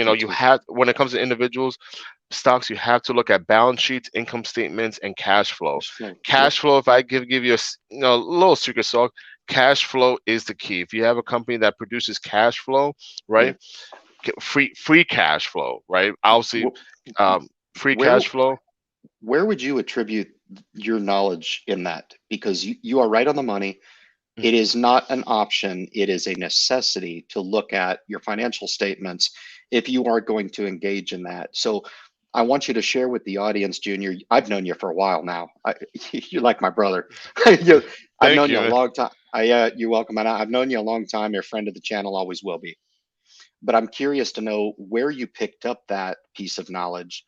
Me you too. have, when it comes to individuals stocks, you have to look at balance sheets, income statements, and cash flow. Cash flow. Yep. Cash flow, if I give you a little secret sauce, cash flow is the key. If you have a company that produces cash flow, Yeah. right? Free cash flow, right? Obviously, Wh- free Where cash flow. where would you attribute your knowledge in that? Because you are right on the money. It is not an option. It is a necessity to look at your financial statements if you are going to engage in that. So I want you to share with the audience, Junior. I've known you for a while now. You're like my brother. I've Thank known you you, a man. long time. You're welcome. And I've known you a long time. You're a friend of the channel, always will be. But I'm curious to know where you picked up that piece of knowledge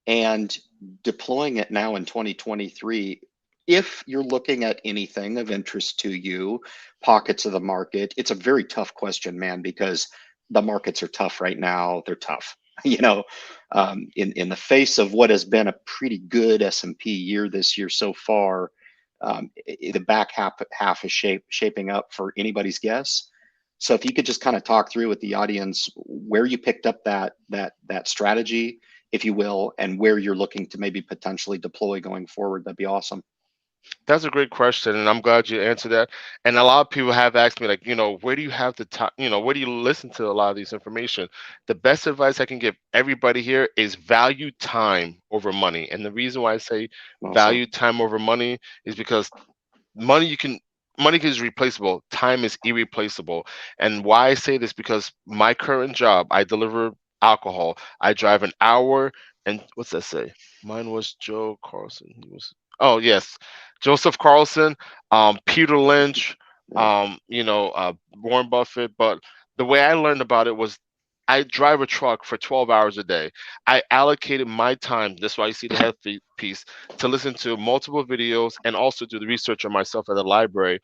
and deploying it now in 2023. If you're looking at anything of interest to you, pockets of the market, it's a very tough question, man, because the markets are tough right now. They're tough. You know, in the face of what has been a pretty good S&P year this year so far, the back half is shaping up for anybody's guess. So if you could just kind of talk through with the audience where you picked up that strategy, if you will, and where you're looking to maybe potentially deploy going forward, that'd be awesome. That's a great question, and I'm glad you answered that. And a lot of people have asked me, like, where do you have the time? Where do you listen to a lot of these information? The best advice I can give everybody here is value time over money. And the reason why I say Awesome. value time over money is because money you can money is replaceable, time is irreplaceable. And why I say this, because my current job, I deliver alcohol. I drive an hour, and what's that say? Mine was Joe Carlson. He was, oh yes, Joseph Carlson, Peter Lynch, Yeah. Warren Buffett. But the way I learned about it was I drive a truck for 12 hours a day. I allocated my time, that's why you see the healthy piece, to listen to multiple videos and also do the research on myself at the library.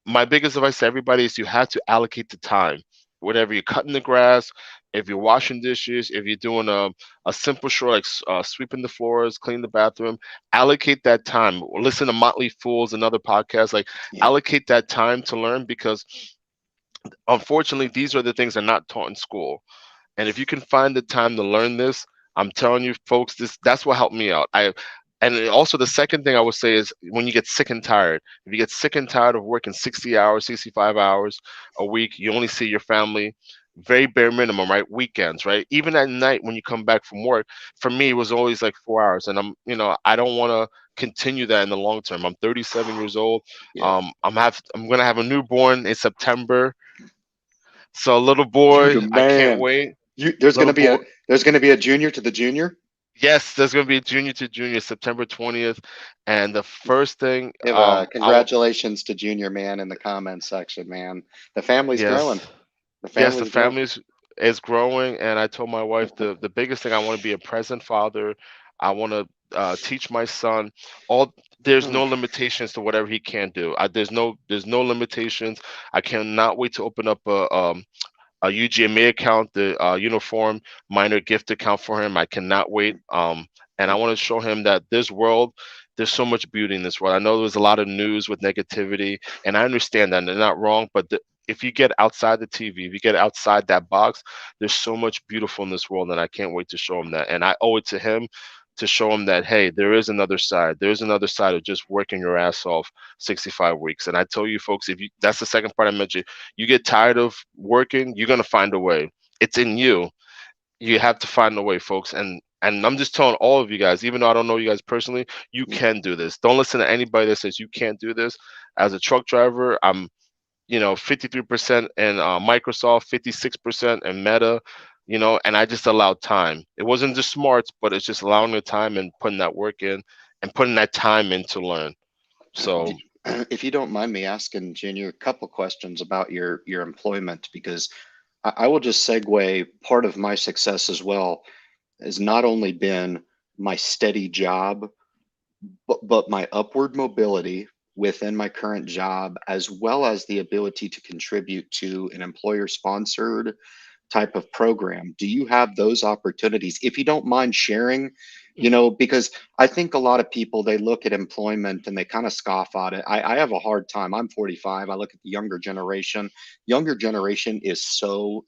My biggest advice to everybody is you have to allocate the time. Whatever you're cutting the grass, if you're washing dishes, if you're doing a simple chore like sweeping the floors, cleaning the bathroom, allocate that time. Listen to Motley Fool's and other podcasts. Like, Yeah. allocate that time to learn, because unfortunately, these are the things that are not taught in school. And if you can find the time to learn this, I'm telling you, folks, that's what helped me out. Also, the second thing I would say is, when you get sick and tired, if you get sick and tired of working 60 hours, 65 hours a week, you only see your family very bare minimum, right? Weekends, right? Even at night when you come back from work, for me, it was always like 4 hours. And I don't want to continue that in the long term. I'm 37 years old. Yeah. I'm gonna have a newborn in September. So, little boy, I can't Man, wait. there's Little gonna be boy. a junior to the junior. Yes, there's gonna be a junior to junior September 20th, and the first thing, Give I'll congratulations to Junior, man, in the comments section, man. The family's growing. yes, The yes, the family's growing. family is growing, and I told my wife the biggest thing, I want to be a present father. I want to teach my son all. There's Hmm. no limitations to whatever he can do. There's no limitations. I cannot wait to open up a UGMA account, the uniform minor gift account for him. I cannot wait. And I want to show him that there's so much beauty in this world. I know there's a lot of news with negativity, and I understand that, and they're not wrong. But if you get outside the TV, if you get outside that box, there's so much beautiful in this world, and I can't wait to show him that. And I owe it to him to show him that, hey, there is another side. There's another side of just working your ass off 65 weeks. And I tell you, folks, if you that's the second part I mentioned, you get tired of working, you're gonna find a way. It's in you. You have to find a way, folks. And I'm just telling all of you guys, even though I don't know you guys personally, you Yeah. can do this. Don't listen to anybody that says you can't do this. As a truck driver, I'm 53% in Microsoft, 56% in Meta, and I just allowed time. It wasn't just smarts, but it's just allowing the time and putting that work in and putting that time in to learn. So If you don't mind me asking, Junior, a couple questions about your employment, because I will just segue. Part of my success as well has not only been my steady job, but my upward mobility within my current job, as well as the ability to contribute to an employer sponsored type of program. Do you have those opportunities? If you don't mind sharing, because I think a lot of people, they look at employment and they kind of scoff at it. I have a hard time. I'm 45. I look at the younger generation. Younger generation is so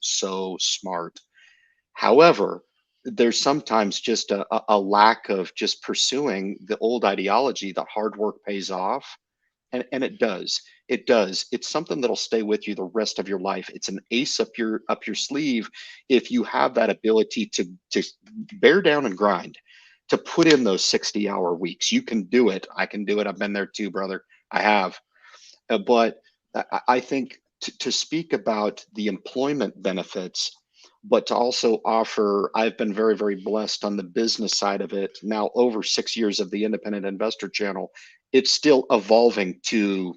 smart. However, there's sometimes just a lack of just pursuing the old ideology that hard work pays off. And it does. It does. It's something that'll stay with you the rest of your life. It's an ace up your sleeve if you have that ability to bear down and grind, to put in those 60-hour weeks. You can do it. I can do it. I've been there too, brother. I have. But I think to speak about the employment benefits, but to also offer, I've been very, very blessed on the business side of it. Now, over 6 years of the Independent Investor channel, it's still evolving to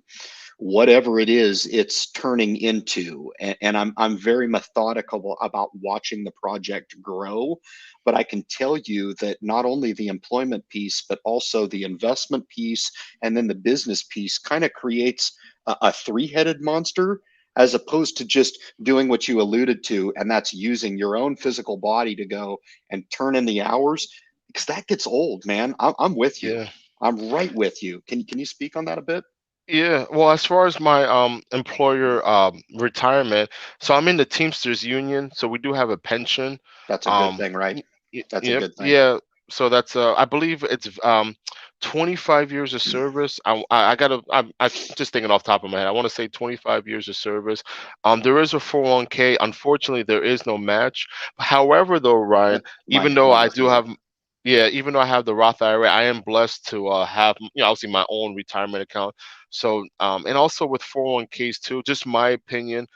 whatever it is it's turning into, and I'm very methodical about watching the project grow. But I can tell you that not only the employment piece but also the investment piece and then the business piece kind of creates a three-headed monster, as opposed to just doing what you alluded to, and that's using your own physical body to go and turn in the hours, because that gets old, man. I'm with you. Yeah. I'm right with you. Can you speak on that a bit? Yeah, well, as far as my employer retirement, so I'm in the Teamsters Union, so we do have a pension. That's a good Um, thing, right? That's a yep, good thing. yeah. So that's I believe it's 25 years of service. I gotta I'm just thinking off the top of my head. I want to say 25 years of service. There is a 401k. Unfortunately, there is no match. However, though, Ryan, even though Mine I doesn't do either. have yeah, even though I have the Roth IRA, I am blessed to have obviously my own retirement account. So and also with 401ks too, just my opinion,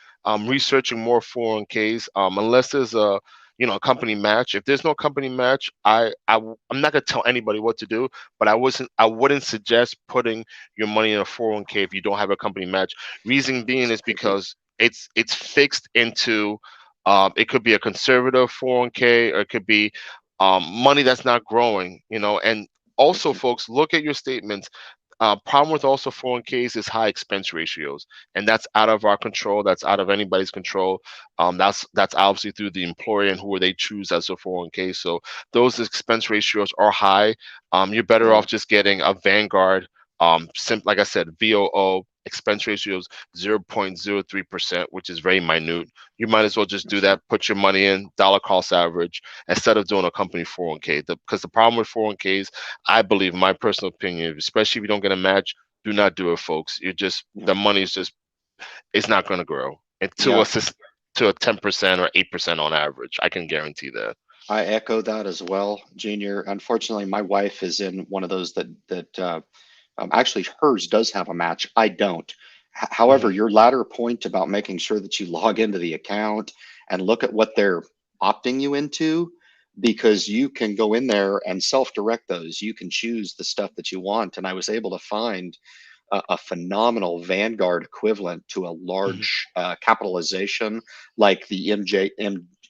researching more 401ks, unless there's a company match. If there's no company match, I'm not gonna tell anybody what to do, but I wouldn't suggest putting your money in a 401k if you don't have a company match. Reason being is Could be. because it's fixed into it could be a conservative 401k, or it could be money that's not growing, and also, Mhm. folks, look at your statements. Problem with also 401ks is high expense ratios, and that's out of our control. That's out of anybody's control. That's obviously through the employer and who they choose as a 401k. So those expense ratios are high. You're better Yeah. off just getting a Vanguard. Like I said, VOO expense ratios 0.03%, which is very minute. You might as well just do that. Put your money in dollar cost average instead of doing a company 401k. Because the problem with 401ks, I believe, in my personal opinion, especially if you don't get a match, do not do it, folks. Yeah. The money is just it's not going to grow and Yeah. to a 10% or 8% on average. I can guarantee that. I echo that as well, Junior. Unfortunately, my wife is in one of those that actually hers does have a match. I don't. However, Hmm. your latter point about making sure that you log into the account and look at what they're opting you into, because you can go in there and self-direct those. You can choose the stuff that you want. And I was able to find a phenomenal Vanguard equivalent to a Hmm. large capitalization like the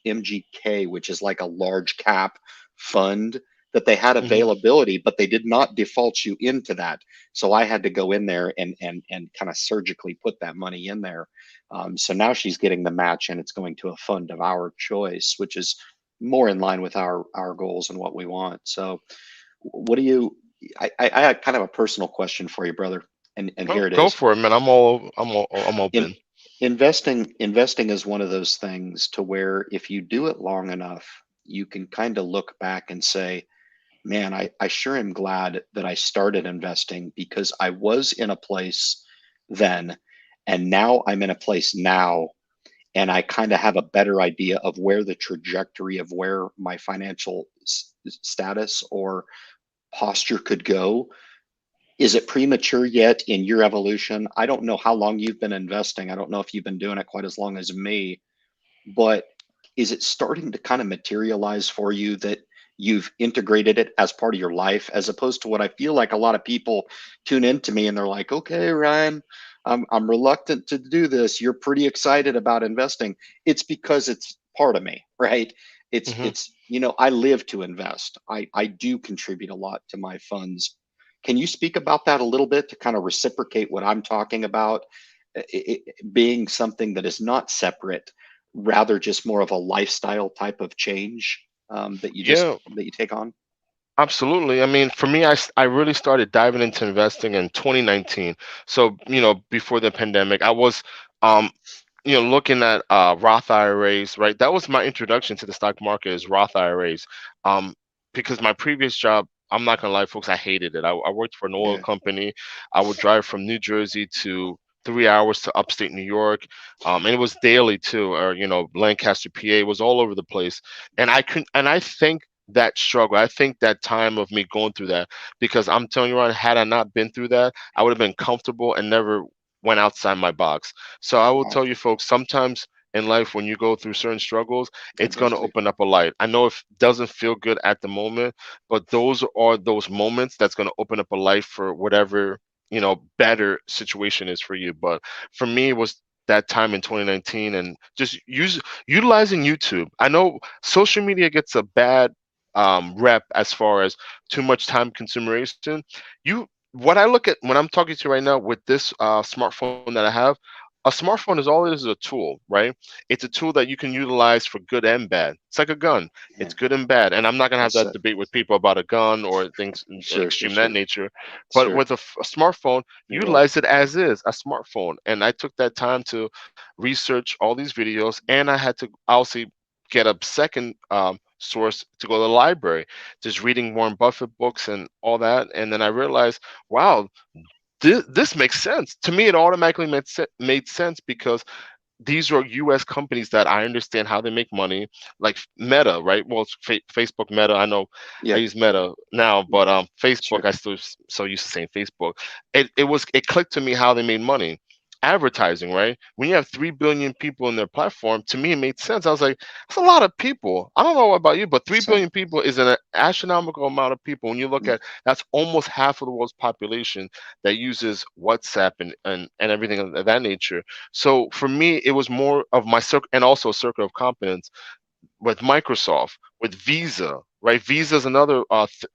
MGK, which is like a large cap fund that they had Hmm. availability, but they did not default you into that. So I had to go in there and kind of surgically put that money in there. So now she's getting the match, and it's going to a fund of our choice, which is more in line with our goals and what we want. So, what do you? I had kind of a personal question for you, brother, and Oh, here it go is. for it, man. I'm In open. investing is one of those things to where if you do it long enough, you can kind of look back and say, man, I sure am glad that I started investing, because I was in a place then, and now I'm in a place now, and I kind of have a better idea of where the trajectory of where my financial status or posture could go. Is it premature yet in your evolution? I don't know how long you've been investing. I don't know if you've been doing it quite as long as me, but is it starting to kind of materialize for you that you've integrated it as part of your life, as opposed to what I feel like a lot of people tune into me and they're like, okay, Ryan, I'm reluctant to do this. You're pretty excited about investing. It's because it's part of me, right? Hmm. I live to invest. I do contribute a lot to my funds. Can you speak about that a little bit to kind of reciprocate what I'm talking about, being something that is not separate, rather just more of a lifestyle type of change, Yeah, that you take on? absolutely. I mean, for me, I really started diving into investing in 2019. So, before the pandemic, I was, um, looking at Roth IRAs, right? That was my introduction to the stock market, is Roth IRAs. Um, because my previous job, I'm not gonna lie, folks, I hated it. I worked for an oil Yeah. company. I would drive from New Jersey to 3 hours to upstate New York, and it was daily too, or Lancaster, PA, was all over the place. And I think that struggle. I think that time of me going through that, because I'm telling you, Ryan, had I not been through that, I would have been comfortable and never went outside my box. So I will Wow. tell you, folks, sometimes in life, when you go through certain struggles, it's going to Adversity. open up a light. I know it doesn't feel good at the moment, but those are those moments that's going to open up a light for whatever, better situation is for you. But for me, it was that time in 2019, and just utilizing YouTube. I know social media gets a bad rep as far as too much time consumeration. What I look at when I'm talking to you right now with this smartphone that I have, a smartphone is all it is a tool, right? It's a tool that you can utilize for good and bad. It's like a gun. Yeah. It's good and bad. And I'm not gonna have It's that debate with people about a gun or things sure, sure, extreme that sure, nature. But sure. with a smartphone, You're right. utilize it as is, a smartphone. And I took that time to research all these videos, and I had to also get a second source to go to the library, just reading Warren Buffett books and all that. And then I realized, wow, this makes sense to me. It automatically made sense because these are U.S. companies that I understand how they make money, like Meta, right? Well, it's Facebook Meta. I know I Yeah, use Meta now, but Facebook, sure. I still so used to saying Facebook. It clicked to me how they made money. Advertising, right? When you have 3 billion people in their platform, to me it made sense. I was like, that's a lot of people. I don't know about you, but three So, billion people is an astronomical amount of people. When you look yeah, at that's almost half of the world's population that uses WhatsApp and everything of that nature. So for me, it was more of my circle, and also a circle of competence with Microsoft, with Visa. Right, Visa is another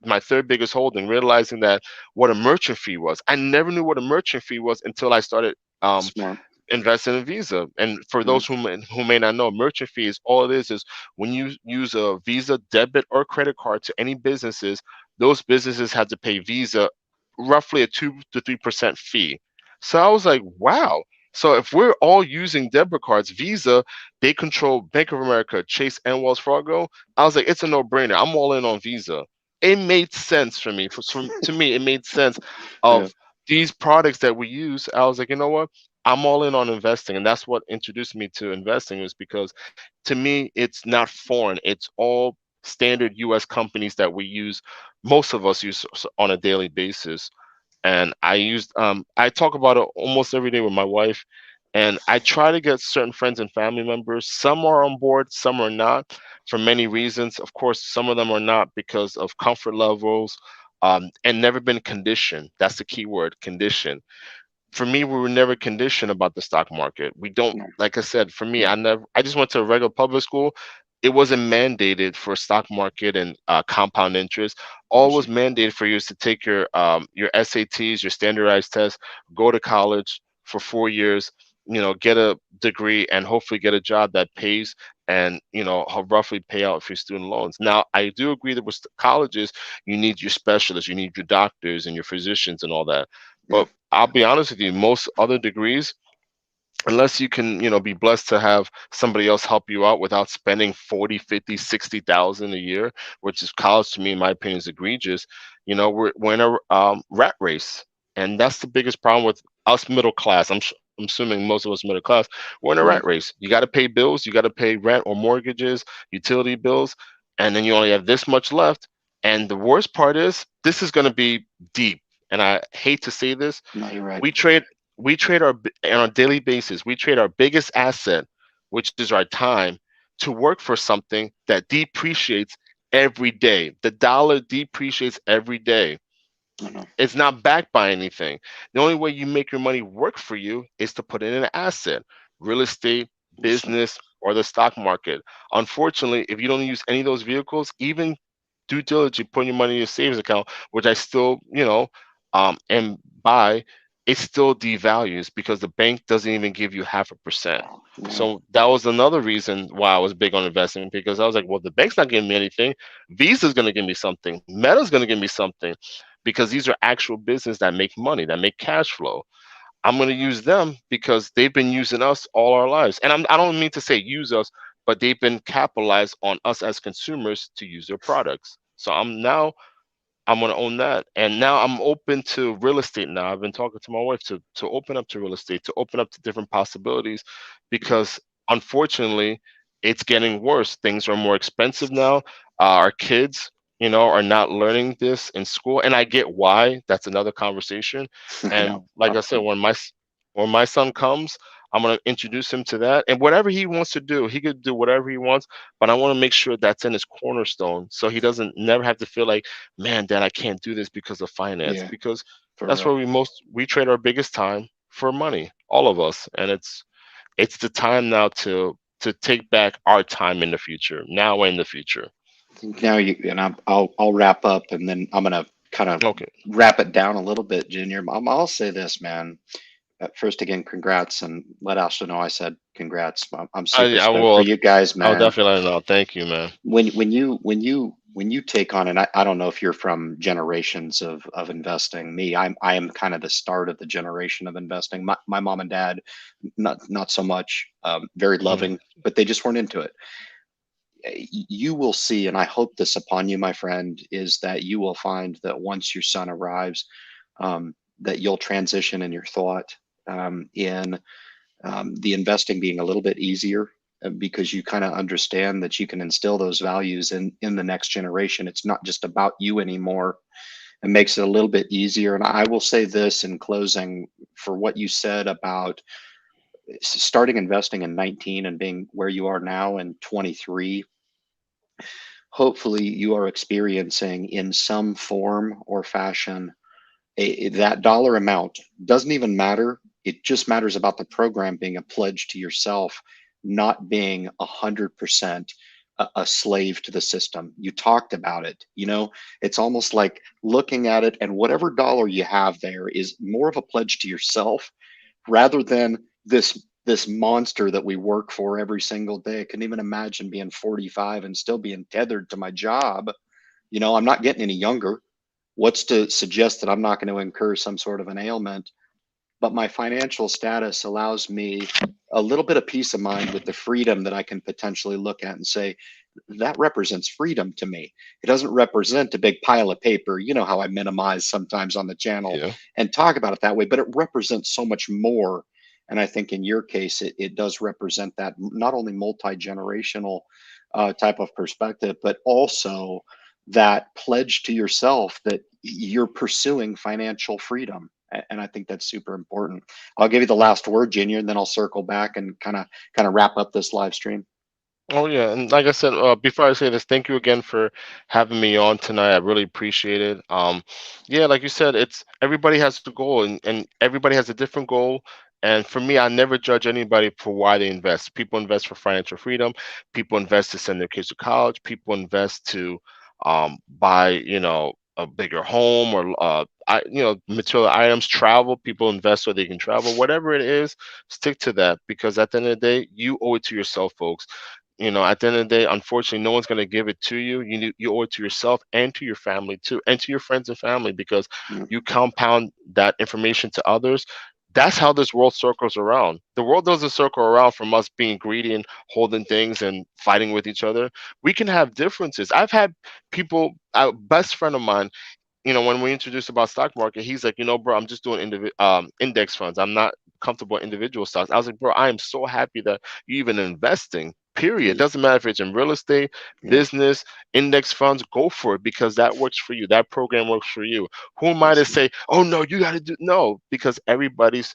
my third biggest holding. Realizing that what a merchant fee was, I never knew what a merchant fee was until I started smart. investing in Visa. And for Yeah, those who may not know, merchant fees, all it is when you use a Visa debit or credit card to any businesses, those businesses had to pay Visa roughly a 2 to 3% fee. So I was like, wow. So if we're all using debit cards, Visa, they control Bank of America, Chase, and Wells Fargo. I was like, it's a no-brainer. I'm all in on Visa. It made sense for me. To me, it made sense yeah, of these products that we use. I was like, you know what? I'm all in on investing, and that's what introduced me to investing. Was because to me, it's not foreign. It's all standard U.S. companies that we use. Most of us use on a daily basis. And I talk about it almost every day with my wife, and I try to get certain friends and family members. Some are on board, some are not, for many reasons. Of course, some of them are not because of comfort levels, and never been conditioned. That's the key word, conditioned. For me, we were never conditioned about the stock market. We don't, no, like I said, for me, no, I just went to a regular public school. It wasn't mandated for stock market and compound interest. I All was see. mandated for you is to take your SATs, your standardized tests, go to college for 4 years, get a degree, and hopefully get a job that pays and roughly pay out for your student loans. Now, I do agree that with colleges, you need your specialists, you need your doctors and your physicians and all that. Yeah, But I'll be honest with you, most other degrees, unless you can, be blessed to have somebody else help you out without spending 40, 50, 60,000 a year, which is college to me, in my opinion, is egregious. We're in a rat race. And that's the biggest problem with us middle class. I'm assuming most of us middle class, we're in a rat yeah, race. You got to pay bills, you got to pay rent or mortgages, utility bills, and then you only have this much left. And the worst part is, this is going to be deep. And I hate to say this, no, you're right. we trade we trade on a daily basis. We trade our biggest asset, which is our time, to work for something that depreciates every day. The dollar depreciates every day. I know. It's not backed by anything. The only way you make your money work for you is to put in an asset, real estate, So, business, or the stock market. Unfortunately, if you don't use any of those vehicles, even due diligence, putting your money in your savings account, which I still, am by, it still devalues because the bank doesn't even give you 0.5%. yeah, So that was another reason why I was big on investing, because I was like, well, the bank's not giving me anything. Visa's going to give me something. Meta's going to give me something, because these are actual business that make money, that make cash flow. I'm going to use them because they've been using us all our lives. And I don't mean to say use us, but they've been capitalized on us as consumers to use their products. So I'm going to own that. And now I'm open to real estate now. I've been talking to my wife to open up to real estate, to open up to different possibilities, because unfortunately, it's getting worse. Things are more expensive now. Our kids, are not learning this in school. And I get why. That's another conversation. I And know. like I said, when my son comes, I'm gonna introduce him to that, and whatever he wants to do, he could do whatever he wants. But I want to make sure that's in his cornerstone, so he doesn't never have to feel like, man, Dad, I can't do this because of finance. Yeah, Because for that's real. where we trade our biggest time for money, all of us, and it's the time now to take back our time in the future, now and in the future. Now you and I'll wrap up, and then I'm gonna kind of Okay. wrap it down a little bit, Junior. I'll say this, man. First, again, congrats, and let Ashley know I said congrats. I'm super I stoked for will. you guys, I'll man. definitely let him know. Thank you, man. When you take on, and I don't know if you're from generations of investing. I am kind of the start of the generation of investing. My mom and dad, not so much, very Mhm. loving, but they just weren't into it. You will see, and I hope this upon you, my friend, is that you will find that once your son arrives, that you'll transition in your thought, in the investing being a little bit easier, because you kind of understand that you can instill those values in the next generation. It's not just about you anymore. It makes it a little bit easier. And I will say this in closing, for what you said about starting investing in 19 and being where you are now in 23. Hopefully you are experiencing in some form or fashion that dollar amount. Doesn't even matter. It just matters about the program being a pledge to yourself, not being 100% a slave to the system. You talked about it. It's almost like looking at it, and whatever dollar you have there is more of a pledge to yourself rather than this monster that we work for every single day. I couldn't even imagine being 45 and still being tethered to my job. I'm not getting any younger. What's to suggest that I'm not going to incur some sort of an ailment? But my financial status allows me a little bit of peace of mind with the freedom that I can potentially look at and say, that represents freedom to me. It doesn't represent a big pile of paper. You know how I minimize sometimes on the channel Yeah. and talk about it that way, but it represents so much more. And I think in your case, it does represent that not only multi-generational type of perspective, but also that pledge to yourself that you're pursuing financial freedom. And I think that's super important. I'll give you the last word, Junior, and then I'll circle back and kind of wrap up this live stream. Oh yeah, and like I said, before I say this, thank you again for having me on tonight. I really appreciate it. Yeah, like you said, it's everybody has a goal, and everybody has a different goal. And for me, I never judge anybody for why they invest. People invest for financial freedom. People invest to send their kids to college. People invest to buy, a bigger home or material items. Travel. People invest so they can travel. Whatever it is, stick to that because at the end of the day, you owe it to yourself, folks. At the end of the day, unfortunately, no one's going to give it to you. You owe it to yourself and to your family too, and to your friends and family because Yeah, you compound that information to others. That's how this world circles around. The world doesn't circle around from us being greedy and holding things and fighting with each other. We can have differences. I've had people, a best friend of mine, when we introduced about stock market, he's like, bro, I'm just doing index funds. I'm not comfortable in individual stocks. I was like, bro, I am so happy that you even investing. Period. yeah, Doesn't matter if it's in real estate, yeah. business, index funds. Go for it because that works for you. That program works for you. Who am I to Awesome. say, oh no, you got to do no? Because everybody's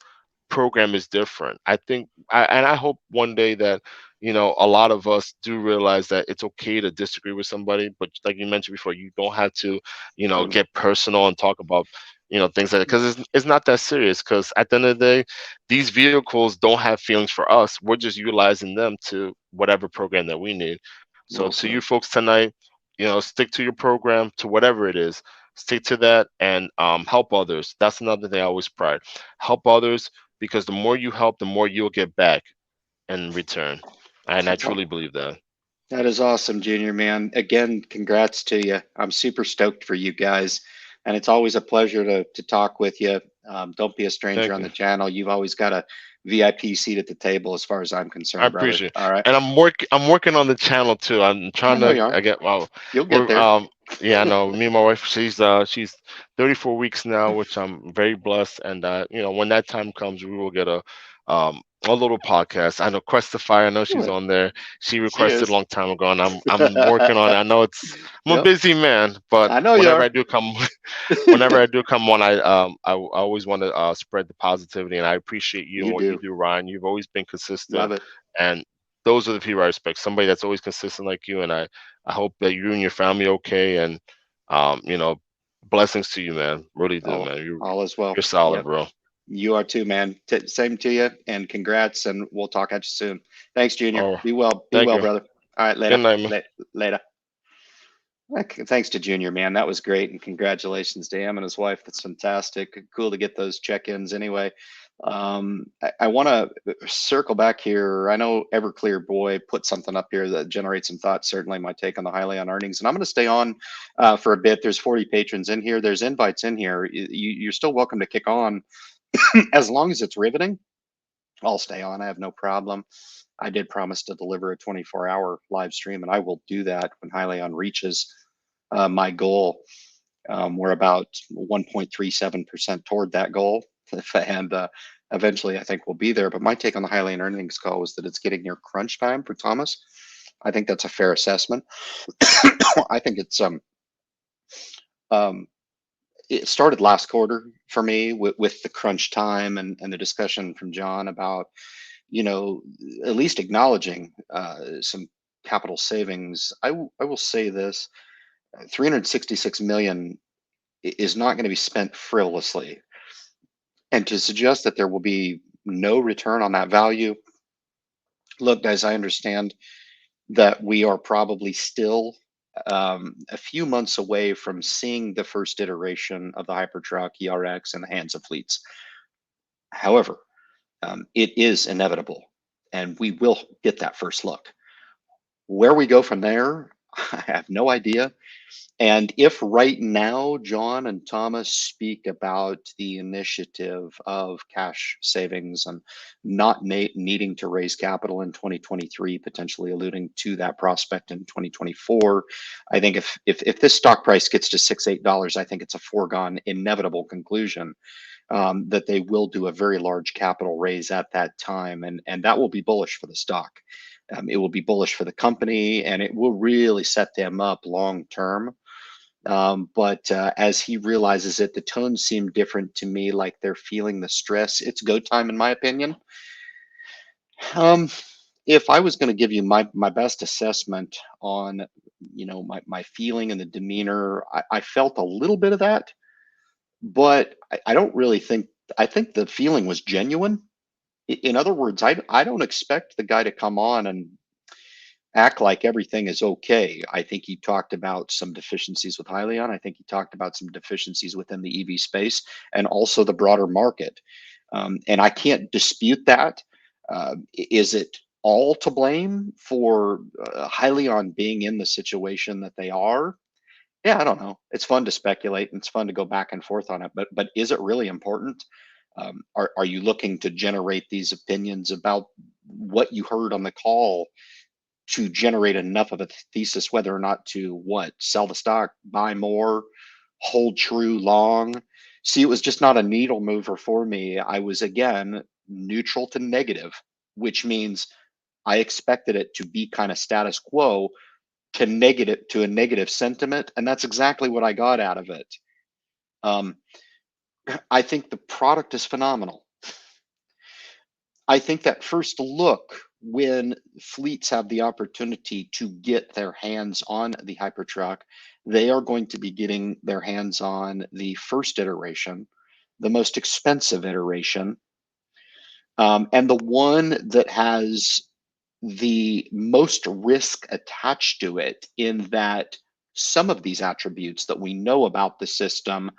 program is different. And I hope one day that a lot of us do realize that it's okay to disagree with somebody, but like you mentioned before, you don't have to Totally. get personal and talk about, things like that because it's not that serious. Because at the end of the day, these vehicles don't have feelings for us. We're just utilizing them to whatever program that we need. So Well to you said. folks tonight, stick to your program, to whatever it is. Stick to that and help others. That's another thing I always pride. Help others because the more you help, the more you'll get back in return. And I Well, truly believe that. that is awesome, Junior, man. Again, congrats to you. I'm super stoked for you guys. And it's always a pleasure to talk with you. Don't be a stranger Thank on you. the channel. You've always got a VIP seat at the table as far as I'm I concerned, brother. appreciate it. All right. And I'm working on the channel too. I'm I trying know to you are. I get well You'll get we're there. yeah, I know. Me and my wife, she's 34 weeks now, which I'm very blessed. And when that time comes, we will get a a little podcast. I know Questify. I know Do she's it. on there. She She requested a is. long time ago, and I'm working on it. I know I'm a Yep. busy man, but I know you whenever are. I do come, whenever I do come on, I always want to spread the positivity, and I appreciate you and You what you do. do, Ryan. You've always been Love consistent, it. and those are the people I respect. Somebody that's always consistent like you, and I hope that you and your family okay, and you know, blessings to you, man. Really do, man. All is well. You're solid, Yep. bro. You are too, man. Same to you, and congrats, and we'll talk at you soon. Thanks, Junior. Oh, Be well. Be thank well, you. brother. All right, Good later. night, man. Later. Thanks to Junior, man. That was great, and congratulations to him and his wife. That's fantastic. Cool to get those check-ins. Anyway, I want to circle back here. I know Everclear Boy put something up here that generates some thoughts. Certainly, my take on the Hyliion earnings, and I'm going to stay on for a bit. There's 40 patrons in here. There's invites in here. You're still welcome to kick on as long as it's riveting. I'll stay on. I have no problem. I did promise to deliver a 24-hour live stream, and I will do that when Hyliion reaches my goal. We're about 1.37% toward that goal, and eventually I think we'll be there. But my take on the Hyliion earnings call was that it's getting near crunch time for Thomas. I think that's a fair assessment. I think um, it started last quarter for me with the crunch time and the discussion from John about, at least acknowledging some capital savings. I will say this: 366 million is not going to be spent frivolously, and to suggest that there will be no return on that value. Look, guys, I understand that we are probably still a few months away from seeing the first iteration of the Hypertruck ERX in the hands of fleets. However, it is inevitable, and we will get that first look. Where we go from there, I have no idea. And if right now John and Thomas speak about the initiative of cash savings and not needing to raise capital in 2023, potentially alluding to that prospect in 2024, I think if this stock price gets to $6-8, I think it's a foregone, inevitable conclusion that they will do a very large capital raise at that time, and that will be bullish for the stock. It will be bullish for the company, and it will really set them up long term. But as he realizes it, the tones seem different to me, like they're feeling the stress. It's go time, in my opinion. Um, if I was going to give you my best assessment on, my feeling and the demeanor, I felt a little bit of that, but I don't really think. I think the feeling was genuine. In other words, I don't expect the guy to come on and act like everything is okay. I think he talked about some deficiencies with Hyliion. I think he talked about some deficiencies within the EV space and also the broader market. And I can't dispute that. Is it all to blame for Hyliion being in the situation that they are? Yeah, I don't know. It's fun to speculate and it's fun to go back and forth on it. But is it really important? Are you looking to generate these opinions about what you heard on the call to generate enough of a thesis whether or not to sell the stock, buy more, hold true long? See, it was just not a needle mover for me. I was again neutral to negative, which means I expected it to be kind of status quo to negative, to a negative sentiment, and that's exactly what I got out of it. um, I think the product is phenomenal. I think that first look, when fleets have the opportunity to get their hands on the Hypertruck, they are going to be getting their hands on the first iteration, the most expensive iteration, and the one that has the most risk attached to it, in that some of these attributes that we know about the system: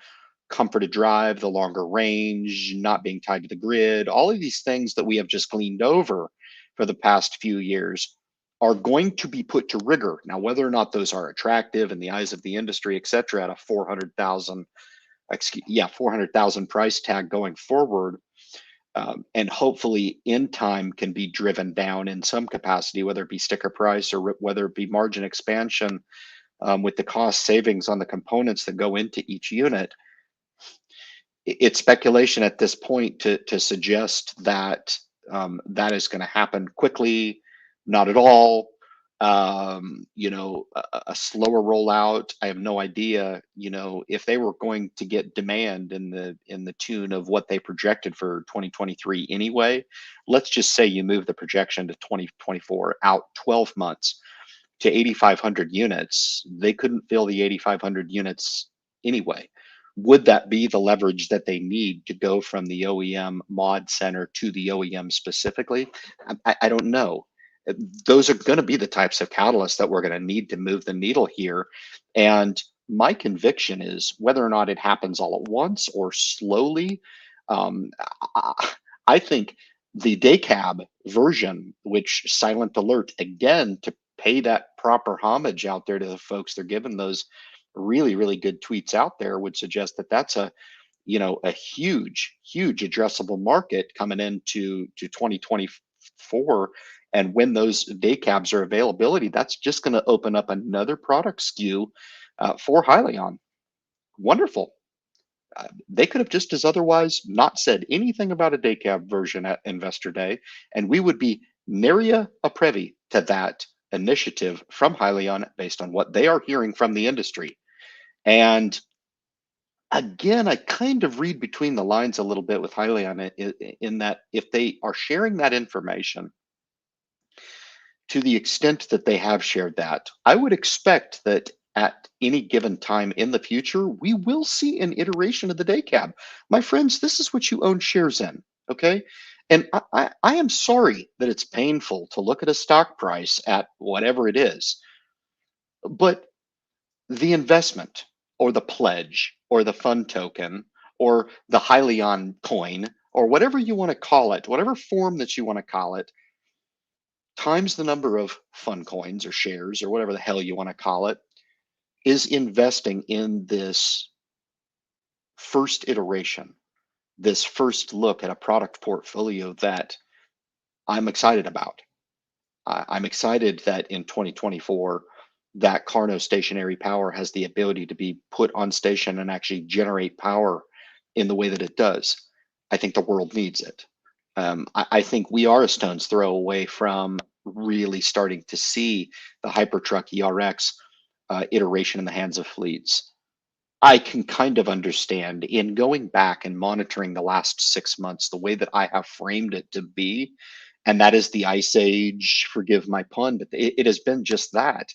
comfort to drive, the longer range, not being tied to the grid, all of these things that we have just gleaned over for the past few years are going to be put to rigor. Now, whether or not those are attractive in the eyes of the industry, et cetera, at a 400,000, 400,000 price tag going forward, and hopefully in time can be driven down in some capacity, whether it be sticker price or whether it be margin expansion, with the cost savings on the components that go into each unit. It's speculation at this point to suggest that that is going to happen quickly, not at all. A slower rollout. I have no idea, if they were going to get demand in the tune of what they projected for 2023 anyway. Let's just say you move the projection to 2024 out 12 months to 8,500 units. They couldn't fill the 8,500 units anyway. Would that be the leverage that they need to go from the OEM mod center to the OEM specifically? I don't know. Those are going to be the types of catalysts that we're going to need to move the needle here. And my conviction is whether or not it happens all at once or slowly, um, I think the day cab version, which silent alert again to pay that proper homage out there to the folks they're giving those really, really good tweets out there, would suggest that that's a huge addressable market coming into 2024. And when those day cabs are availability, that's just going to open up another product SKU for Hyliion. Wonderful. They could have just as otherwise not said anything about a day cab version at Investor Day, and we would be nary a privy to that initiative from Hyliion based on what they are hearing from the industry. And again, I kind of read between the lines a little bit with Hyliion in that if they are sharing that information to the extent that they have shared that, I would expect that at any given time in the future, we will see an iteration of the day cab. My friends, this is what you own shares in, okay? And I am sorry that it's painful to look at a stock price at whatever it is, but the investment or the pledge or the fund token or the Hyliion coin or whatever you want to call it, whatever form that you want to call it, times the number of fun coins or shares or whatever the hell you want to call it, is investing in this first iteration, this first look at a product portfolio that I'm excited about. I'm excited that in 2024, that Karno stationary power has the ability to be put on station and actually generate power in the way that it does. I think the world needs it. I think we are a stone's throw away from really starting to see the Hypertruck ERX iteration in the hands of fleets. I can kind of understand in going back and monitoring the last 6 months, the way that I have framed it to be, and that is the ice age, forgive my pun, but it has been just that.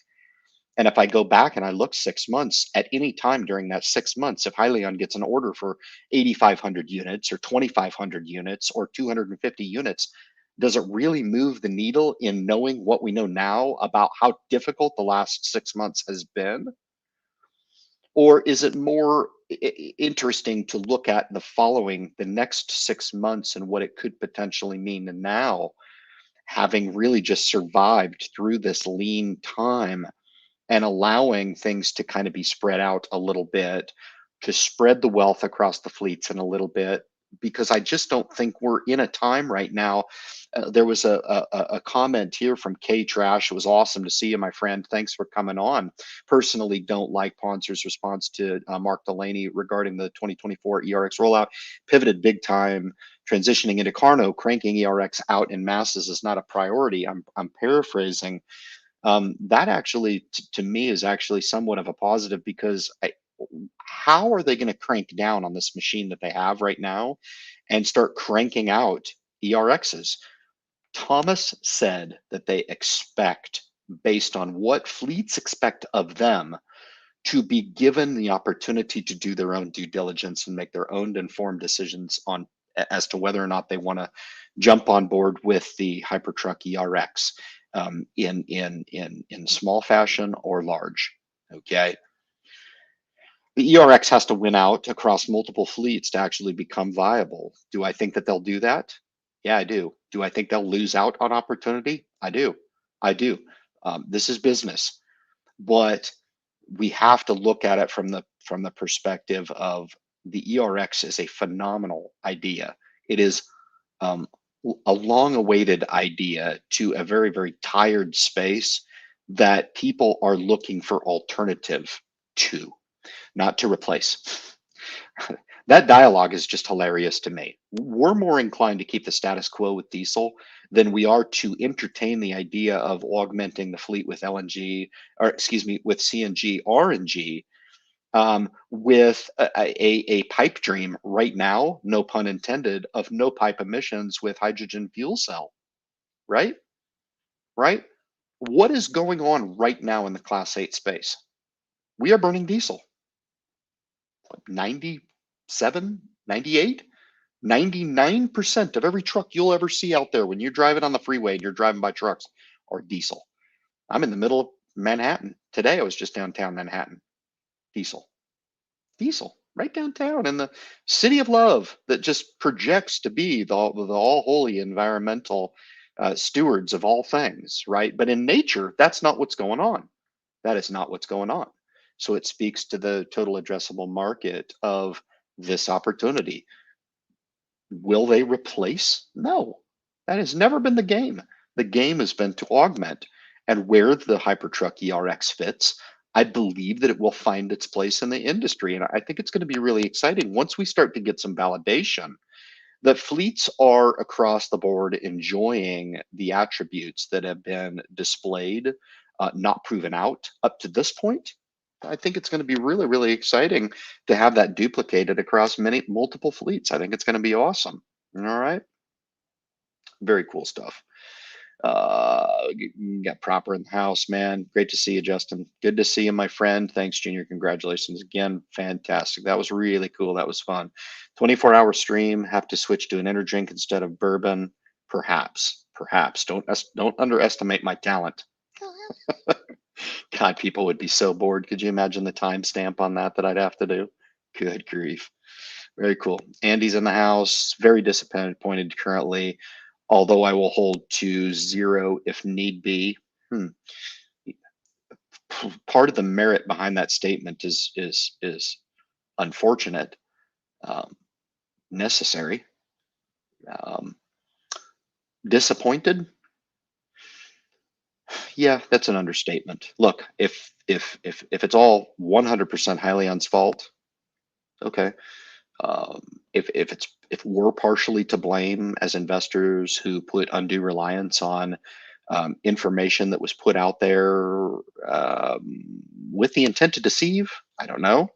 And if I go back and I look 6 months, at any time during that 6 months, if Hyliion gets an order for 8,500 units or 2,500 units or 250 units, does it really move the needle in knowing what we know now about how difficult the last 6 months has been? Or is it more interesting to look at the next 6 months and what it could potentially mean now, having really just survived through this lean time and allowing things to kind of be spread out a little bit, to spread the wealth across the fleets in a little bit, because I just don't think we're in a time right now. There was a comment here from K Trash. It was awesome to see you, my friend. Thanks for coming on. Personally, don't like Poncer's response to Mark Delaney regarding the 2024 ERX rollout. Pivoted big time, transitioning into Karno, cranking ERX out in masses is not a priority. I'm paraphrasing. That actually, to me, is actually somewhat of a positive because how are they going to crank down on this machine that they have right now and start cranking out ERXs? Thomas said that they expect, based on what fleets expect of them, to be given the opportunity to do their own due diligence and make their own informed decisions on as to whether or not they want to jump on board with the Hypertruck ERX in small fashion or large. Okay, the ERX has to win out across multiple fleets to actually become viable. Do I think that they'll do that? Yeah, I do. Do I think they'll lose out on opportunity? I do. I do. This is business, but we have to look at it from the perspective of the ERX is a phenomenal idea. It is a long-awaited idea to a very, very tired space that people are looking for alternative to, not to replace. That dialogue is just hilarious to me. We're more inclined to keep the status quo with diesel than we are to entertain the idea of augmenting the fleet with LNG, or excuse me, with CNG, RNG, with a pipe dream right now, no pun intended, of no pipe emissions with hydrogen fuel cell, right? Right? What is going on right now in the Class 8 space? We are burning diesel. 97, 98, 99% of every truck you'll ever see out there when you're driving on the freeway and you're driving by trucks are diesel. I'm in the middle of Manhattan. Today I was just downtown Manhattan. Diesel. Diesel. Right downtown in the city of love that just projects to be the all holy environmental stewards of all things, right? But in nature, that's not what's going on. That is not what's going on. So it speaks to the total addressable market of this opportunity. Will they replace? No, that has never been the game. The game has been to augment. And where the Hypertruck ERX fits, I believe that it will find its place in the industry. And I think it's going to be really exciting once we start to get some validation that fleets are across the board enjoying the attributes that have been displayed, not proven out up to this point. I think it's going to be really, really exciting to have that duplicated across multiple fleets. I think it's going to be awesome. All right. Very cool stuff. Got Proper in the house, man. Great to see you, Justin. Good to see you, my friend. Thanks, Junior. Congratulations again. Fantastic. That was really cool. That was fun. 24-hour stream. Have to switch to an energy drink instead of bourbon. Perhaps. Perhaps. Don't underestimate my talent. God, people would be so bored. Could you imagine the timestamp on that I'd have to do? Good grief. Very cool. Andy's in the house. Very disappointed currently, although I will hold to 0 if need be. Part of the merit behind that statement is unfortunate, necessary. Disappointed? Yeah, that's an understatement. Look, if it's all 100% Hyliion's fault, okay. If we're partially to blame as investors who put undue reliance on information that was put out there with the intent to deceive, I don't know.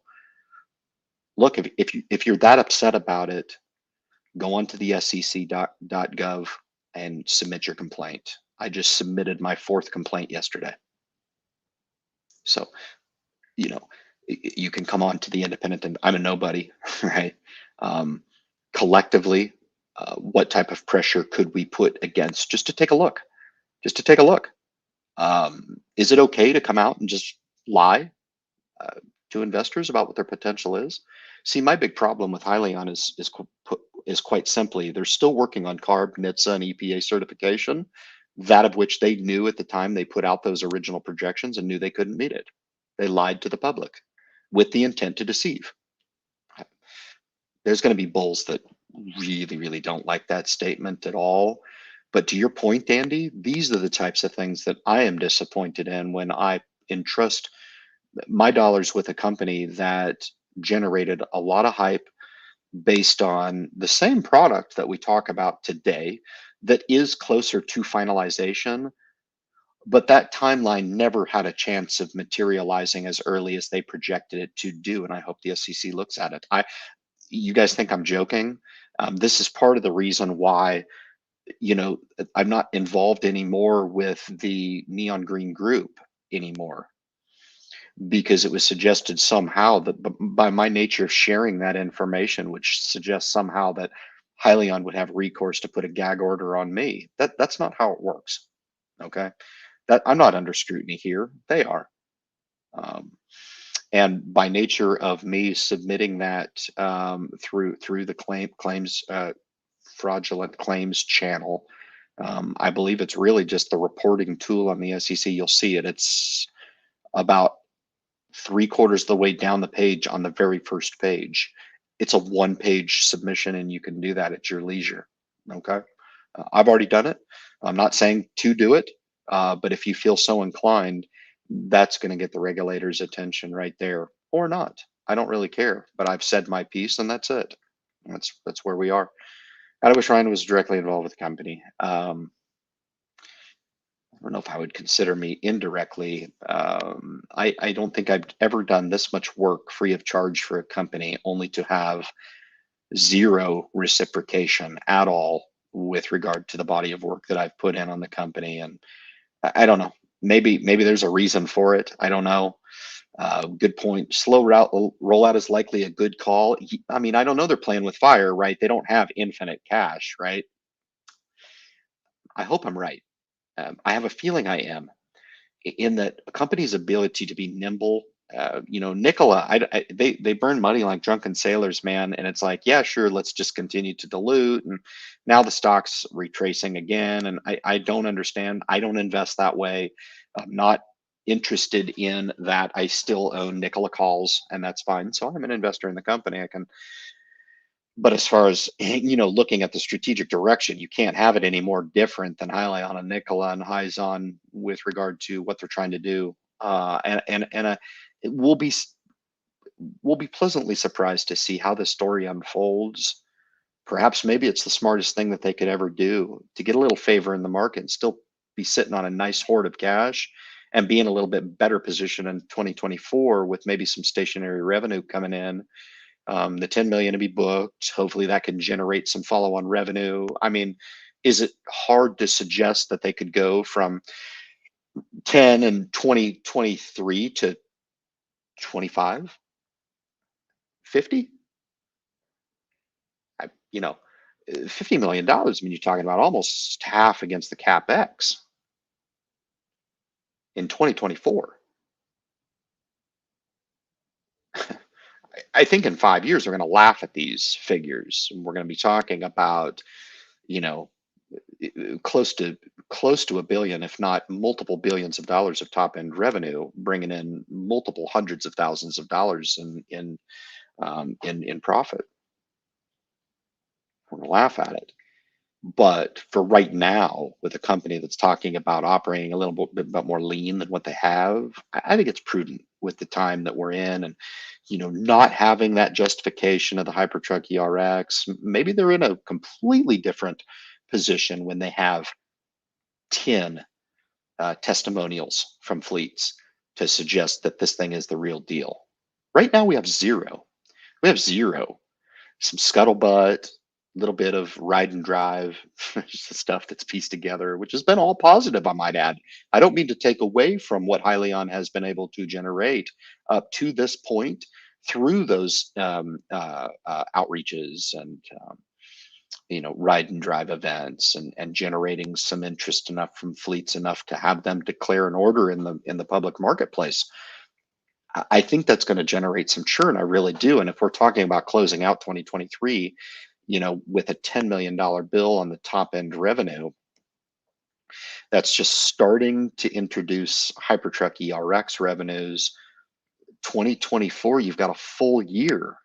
Look, if you're that upset about it, go onto the sec.gov and submit your complaint. I just submitted my 4th complaint yesterday. So, you know, you can come on to the independent, and I'm a nobody, right? Collectively, what type of pressure could we put against, just to take a look? Just to take a look. Is it okay to come out and just lie to investors about what their potential is? See, my big problem with Hyliion is quite simply, they're still working on CARB, NHTSA, and EPA certification, that of which they knew at the time they put out those original projections and knew they couldn't meet it. They lied to the public with the intent to deceive. There's going to be bulls that really, really don't like that statement at all. But to your point, Andy, these are the types of things that I am disappointed in when I entrust my dollars with a company that generated a lot of hype based on the same product that we talk about today that is closer to finalization, but that timeline never had a chance of materializing as early as they projected it to do. And I hope the SEC looks at it. You guys think I'm joking? This is part of the reason why, I'm not involved anymore with the Neon Green group anymore, because it was suggested somehow that by my nature of sharing that information, which suggests somehow that Hyliion would have recourse to put a gag order on me. That's not how it works. Okay, that I'm not under scrutiny here. They are. And by nature of me submitting that through the claims fraudulent claims channel, I believe it's really just the reporting tool on the SEC. You'll see it. It's about 3/4 of the way down the page on the very first page. It's a 1-page submission, and you can do that at your leisure. Okay, I've already done it. I'm not saying to do it, but if you feel so inclined, that's going to get the regulators' attention right there, or not. I don't really care, but I've said my piece and that's it. That's where we are. I wish Ryan was directly involved with the company. I don't know if I would consider me indirectly. I don't think I've ever done this much work free of charge for a company only to have zero reciprocation at all with regard to the body of work that I've put in on the company. And I don't know. Maybe there's a reason for it. I don't know. Good point. Slow route rollout is likely a good call. I mean, I don't know. They're playing with fire, right? They don't have infinite cash, right? I hope I'm right. I have a feeling I am, in that a company's ability to be nimble. Nikola, they burn money like drunken sailors, man. And it's like, yeah, sure, let's just continue to dilute. And now the stock's retracing again. And I don't understand. I don't invest that way. I'm not interested in that. I still own Nikola calls, and that's fine. So I'm an investor in the company. I can, but as far as looking at the strategic direction, you can't have it any more different than Hyliion and Nikola and HYLN with regard to what they're trying to do. We'll be pleasantly surprised to see how the story unfolds. Perhaps maybe it's the smartest thing that they could ever do to get a little favor in the market and still be sitting on a nice hoard of cash and be in a little bit better position in 2024 with maybe some stationary revenue coming in, the 10 million to be booked. Hopefully that can generate some follow-on revenue. I mean, is it hard to suggest that they could go from 10 in 2023 to 25, 50? You know, $50 million. I mean, you're talking about almost half against the CapEx in 2024. I think in 5 years, we're going to laugh at these figures. And we're going to be talking about, you know, close to a billion, if not multiple billions of dollars of top end revenue, bringing in multiple hundreds of thousands of dollars in profit. We're gonna laugh at it. But for right now, with a company that's talking about operating a little bit more lean than what they have, I think it's prudent with the time that we're in, and not having that justification of the Hypertruck ERX. Maybe they're in a completely different position when they have 10 testimonials from fleets to suggest that this thing is the real deal. Right now, we have zero. We have zero. Some scuttlebutt, a little bit of ride and drive, just the stuff that's pieced together, which has been all positive, I might add. I don't mean to take away from what Hyliion has been able to generate up to this point through those outreaches and ride and drive events, and generating some interest enough from fleets enough to have them declare an order in the public marketplace. I think that's going to generate some churn. I really do. And if we're talking about closing out 2023, with a $10 million bill on the top end revenue, that's just starting to introduce Hypertruck ERX revenues. 2024, you've got a full year.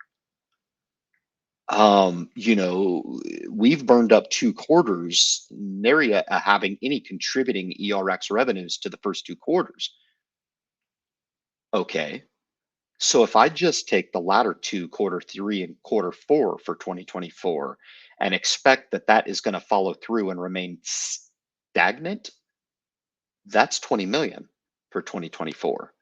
We've burned up 2 quarters, nary having any contributing ERX revenues to the first 2 quarters. Okay. So if I just take the latter two, quarter 3 and quarter 4 for 2024, and expect that that is going to follow through and remain stagnant, that's 20 million for 2024.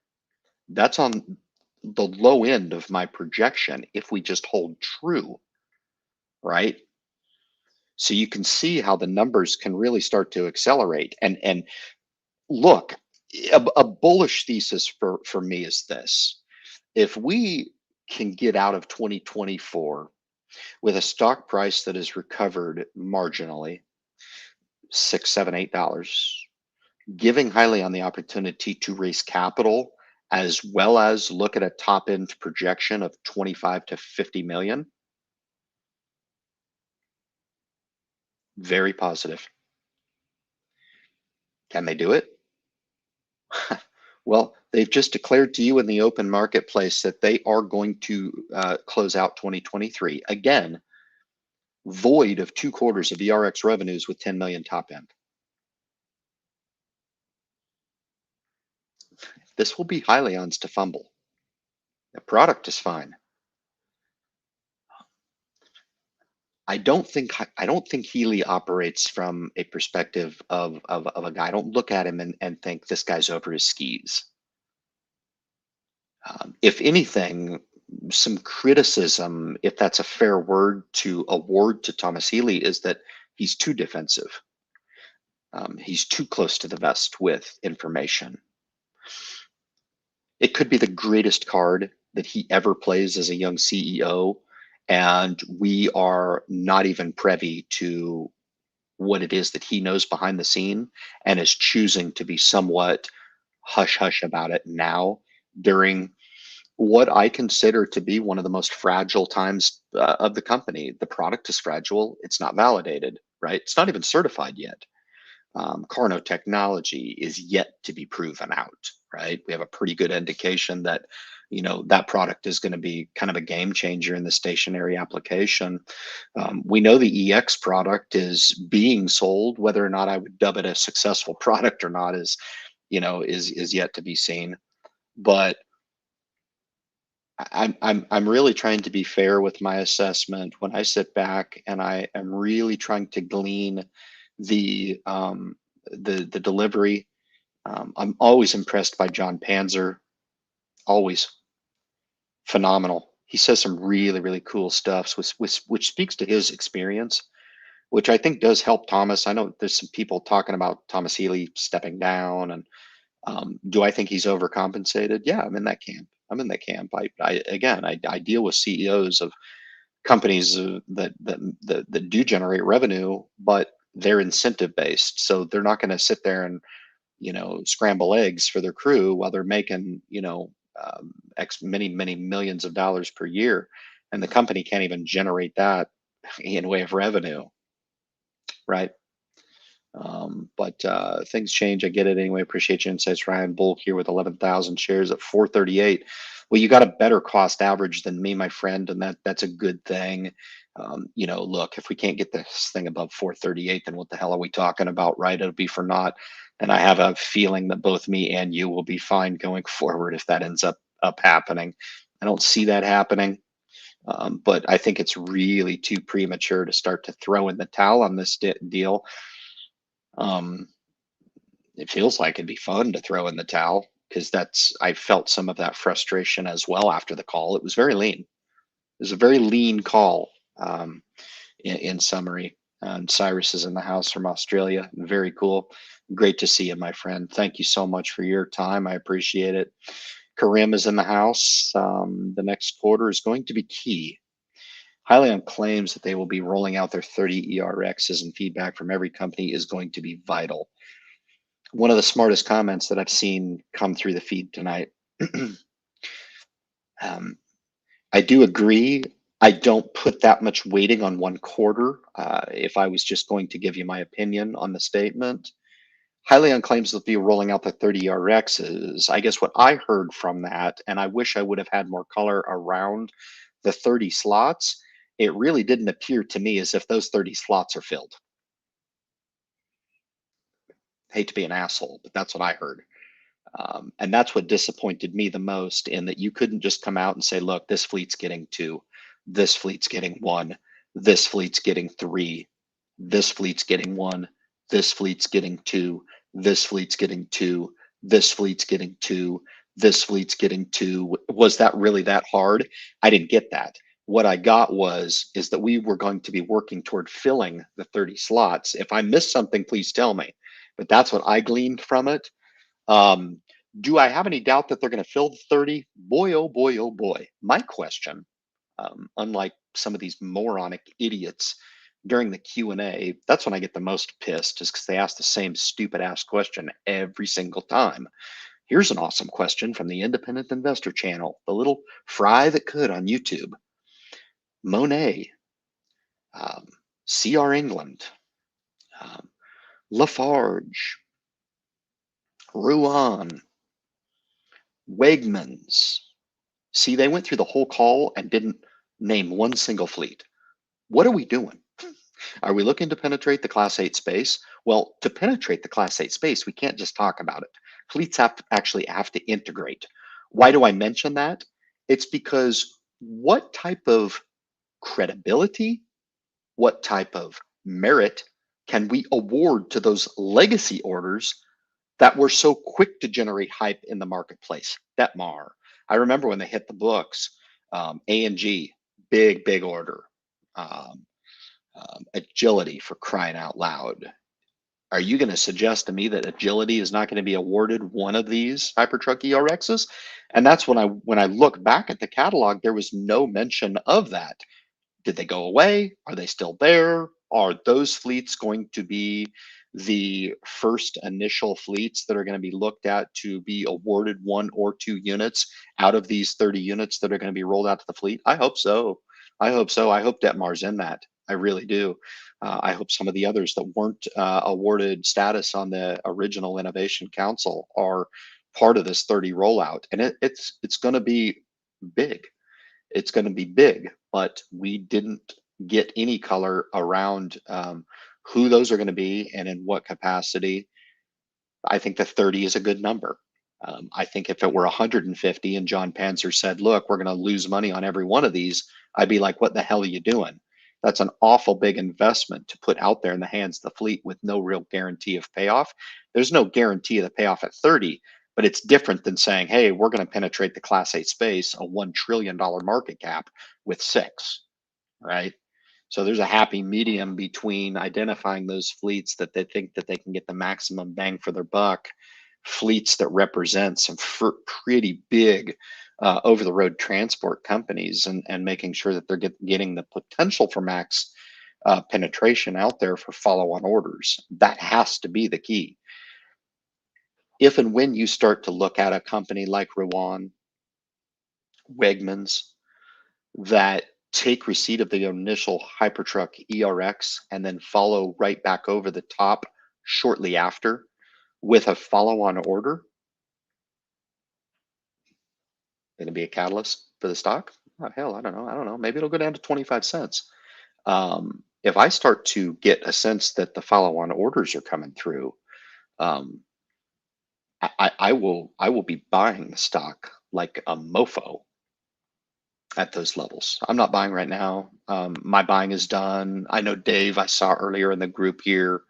That's on the low end of my projection if we just hold true, right? So you can see how the numbers can really start to accelerate. And look, a bullish thesis for me is this: if we can get out of 2024 with a stock price that is recovered marginally, $6, $7, $8, giving Hyliion the opportunity to raise capital, as well as look at a top end projection of 25 to 50 million, very positive. Can they do it? Well, they've just declared to you in the open marketplace that they are going to close out 2023 again, void of 2 quarters of ERX revenues with 10 million top end. This will be Hyliion's to fumble. The product is fine. I don't think Hyliion operates from a perspective of a guy. I don't look at him and think this guy's over his skis. If anything, some criticism, if that's a fair word to award to Thomas Healy, is that he's too defensive. He's too close to the vest with information. It could be the greatest card that he ever plays as a young CEO, and we are not even privy to what it is that he knows behind the scene and is choosing to be somewhat hush hush about it now during what I consider to be one of the most fragile times of the company. The product is fragile. It's not validated, right? It's not even certified yet. Karno technology is yet to be proven out, right? We have a pretty good indication that, that product is going to be kind of a game changer in the stationary application. We know the EX product is being sold. Whether or not I would dub it a successful product or not is yet to be seen. But I'm really trying to be fair with my assessment when I sit back and I am really trying to glean the delivery. I'm always impressed by John Panzer. Always phenomenal. He says some really cool stuff, which speaks to his experience, which I think does help Thomas. I know there's some people talking about Thomas Healy stepping down, and do I think he's overcompensated? Yeah, I'm in that camp. I deal with CEOs of companies that do generate revenue, but they're incentive based, so they're not going to sit there and scramble eggs for their crew while they're making x many millions of dollars per year, and the company can't even generate that in way of revenue, right? But things change. I get it anyway. Appreciate your insights, Ryan. Bulk here with 11,000 shares at 438. Well, you got a better cost average than me, my friend, and that's a good thing. Look, if we can't get this thing above 438, then what the hell are we talking about, right? It'll be for naught. And I have a feeling that both me and you will be fine going forward if that ends up happening. I don't see that happening. But I think it's really too premature to start to throw in the towel on this deal. It feels like it'd be fun to throw in the towel because I felt some of that frustration as well after the call. It was very lean. It was a very lean call, in summary. And Cyrus is in the house from Australia. Very cool. Great to see you, my friend. Thank you so much for your time. I appreciate it. Karim is in the house. The next quarter is going to be key. Hyliion claims that they will be rolling out their 30 ERXs, and feedback from every company is going to be vital. One of the smartest comments that I've seen come through the feed tonight. I do agree. I don't put that much weighting on one quarter. If I was just going to give you my opinion on the statement, Hyliion claims they'll be rolling out the 30 ERXs. I guess what I heard from that, and I wish I would have had more color around the 30 slots, it really didn't appear to me as if those 30 slots are filled. Hate to be an asshole, but that's what I heard. And that's what disappointed me the most, in that you couldn't just come out and say, look, this fleet's getting 2, this fleet's getting 1, this fleet's getting 3, this fleet's getting 1, this fleet's getting 2, this fleet's getting 2, this fleet's getting 2, this fleet's getting 2. Was that really that hard? I didn't get that. What I got is that we were going to be working toward filling the 30 slots. If I missed something, please tell me. But that's what I gleaned from it. Do I have any doubt that they're going to fill the 30? Boy, oh boy, oh boy. My question, unlike some of these moronic idiots during the Q&A, that's when I get the most pissed, is because they ask the same stupid ass question every single time. Here's an awesome question from the Independent Investor channel, the little fry that could on YouTube. Monet, CR England, Lafarge, Ruan, Wegmans. See, they went through the whole call and didn't name one single fleet. What are we doing? Are we looking to penetrate the Class 8 space? Well, to penetrate the Class 8 space, we can't just talk about it. Fleets actually have to integrate. Why do I mention that? It's because what type of credibility, what type of merit can we award to those legacy orders that were so quick to generate hype in the marketplace? Detmar, I remember when they hit the books, A&G, big order. Um, Agility, for crying out loud. Are you going to suggest to me that Agility is not going to be awarded one of these Hypertruck ERXs? And that's when I look back at the catalog, there was no mention of that. Did they go away? Are they still there? Are those fleets going to be the first initial fleets that are going to be looked at to be awarded 1 or 2 units out of these 30 units that are going to be rolled out to the fleet? I hope so. I hope so. I hope Detmar's in that. I really do. I hope some of the others that weren't awarded status on the original Innovation Council are part of this 30 rollout, and it's going to be big. It's going to be big, but we didn't get any color around who those are going to be and in what capacity. I think the 30 is a good number. I think if it were 150 and John Panzer said, look, we're going to lose money on every one of these, I'd be like, what the hell are you doing? That's an awful big investment to put out there in the hands of the fleet with no real guarantee of payoff. There's no guarantee of the payoff at 30, but it's different than saying, hey, we're going to penetrate the Class 8 space, a $1 trillion market cap with 6, right? So there's a happy medium between identifying those fleets that they think that they can get the maximum bang for their buck, fleets that represent some pretty big over the road transport companies, and making sure that they're getting the potential for max penetration out there for follow on orders. That has to be the key. If and when you start to look at a company like Rowan, Wegmans, that take receipt of the initial Hypertruck ERX and then follow right back over the top shortly after with a follow-on order, going to be a catalyst for the stock? Oh, hell, I don't know. I don't know. Maybe it'll go down to 25 cents. If I start to get a sense that the follow-on orders are coming through, um, I will be buying the stock like a mofo at those levels. I'm not buying right now. My buying is done. I know Dave, I saw earlier in the group here.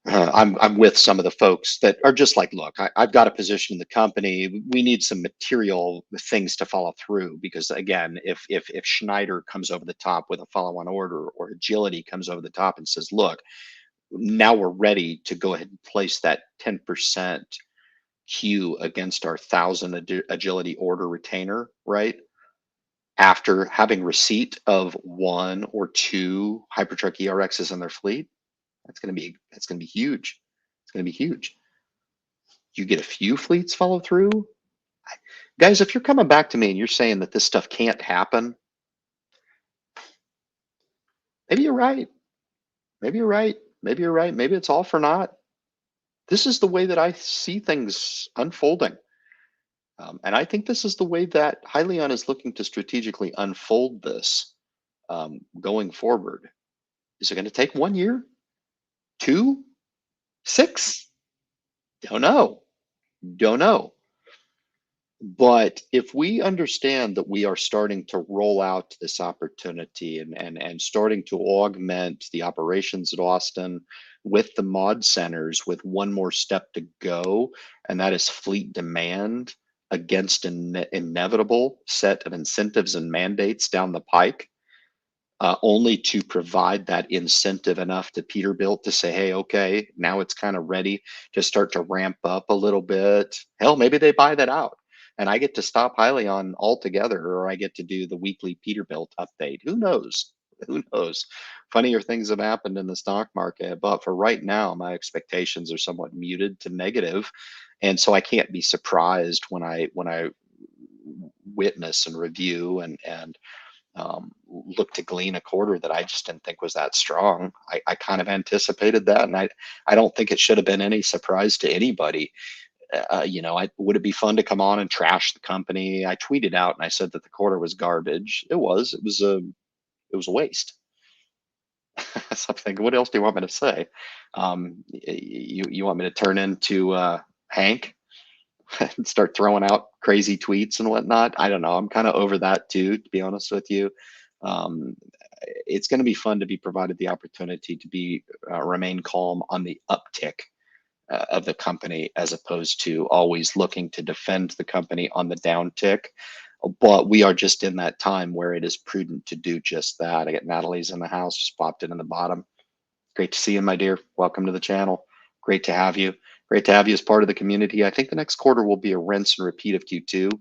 I'm with some of the folks that are just like, look, I've got a position in the company. We need some material things to follow through, because again, if Schneider comes over the top with a follow-on order, or Agility comes over the top and says, look, now we're ready to go ahead and place that 10% queue against our 1,000 Agility order retainer, right? After having receipt of 1 or 2 Hypertruck ERXs in their fleet, that's going to be huge. It's going to be huge. You get a few fleets follow through. Guys, if you're coming back to me and you're saying that this stuff can't happen, maybe you're right. Maybe you're right. Maybe you're right. Maybe it's all for naught. This is the way that I see things unfolding. And I think this is the way that Hyliion is looking to strategically unfold this going forward. Is it going to take 1 year? 2? 6? Don't know. Don't know. But if we understand that we are starting to roll out this opportunity, and starting to augment the operations at Austin with the mod centers with one more step to go, and that is fleet demand against an inevitable set of incentives and mandates down the pike, only to provide that incentive enough to Peterbilt to say, hey, okay, now it's kind of ready to start to ramp up a little bit. Hell, maybe they buy that out and I get to stop Hyliion altogether, or I get to do the weekly Peterbilt update. Who knows? Who knows? Funnier things have happened in the stock market, but for right now, my expectations are somewhat muted to negative, and so I can't be surprised when I witness and review and look to glean a quarter that I just didn't think was that strong. I kind of anticipated that, and I don't think it should have been any surprise to anybody. Would it be fun to come on and trash the company? I tweeted out and I said that the quarter was garbage. It was a waste. So I'm thinking, what else do you want me to say? You want me to turn into Hank? and start throwing out crazy tweets and whatnot. I don't know. I'm kind of over that too, to be honest with you. Um, it's going to be fun to be provided the opportunity to be remain calm on the uptick of the company, as opposed to always looking to defend the company on the downtick. But we are just in that time where it is prudent to do just that. I get Natalie's in the house, just popped in the bottom. Great to see you, my dear. Welcome to the channel. Great to have you. Great to have you as part of the community. I think the next quarter will be a rinse and repeat of Q2.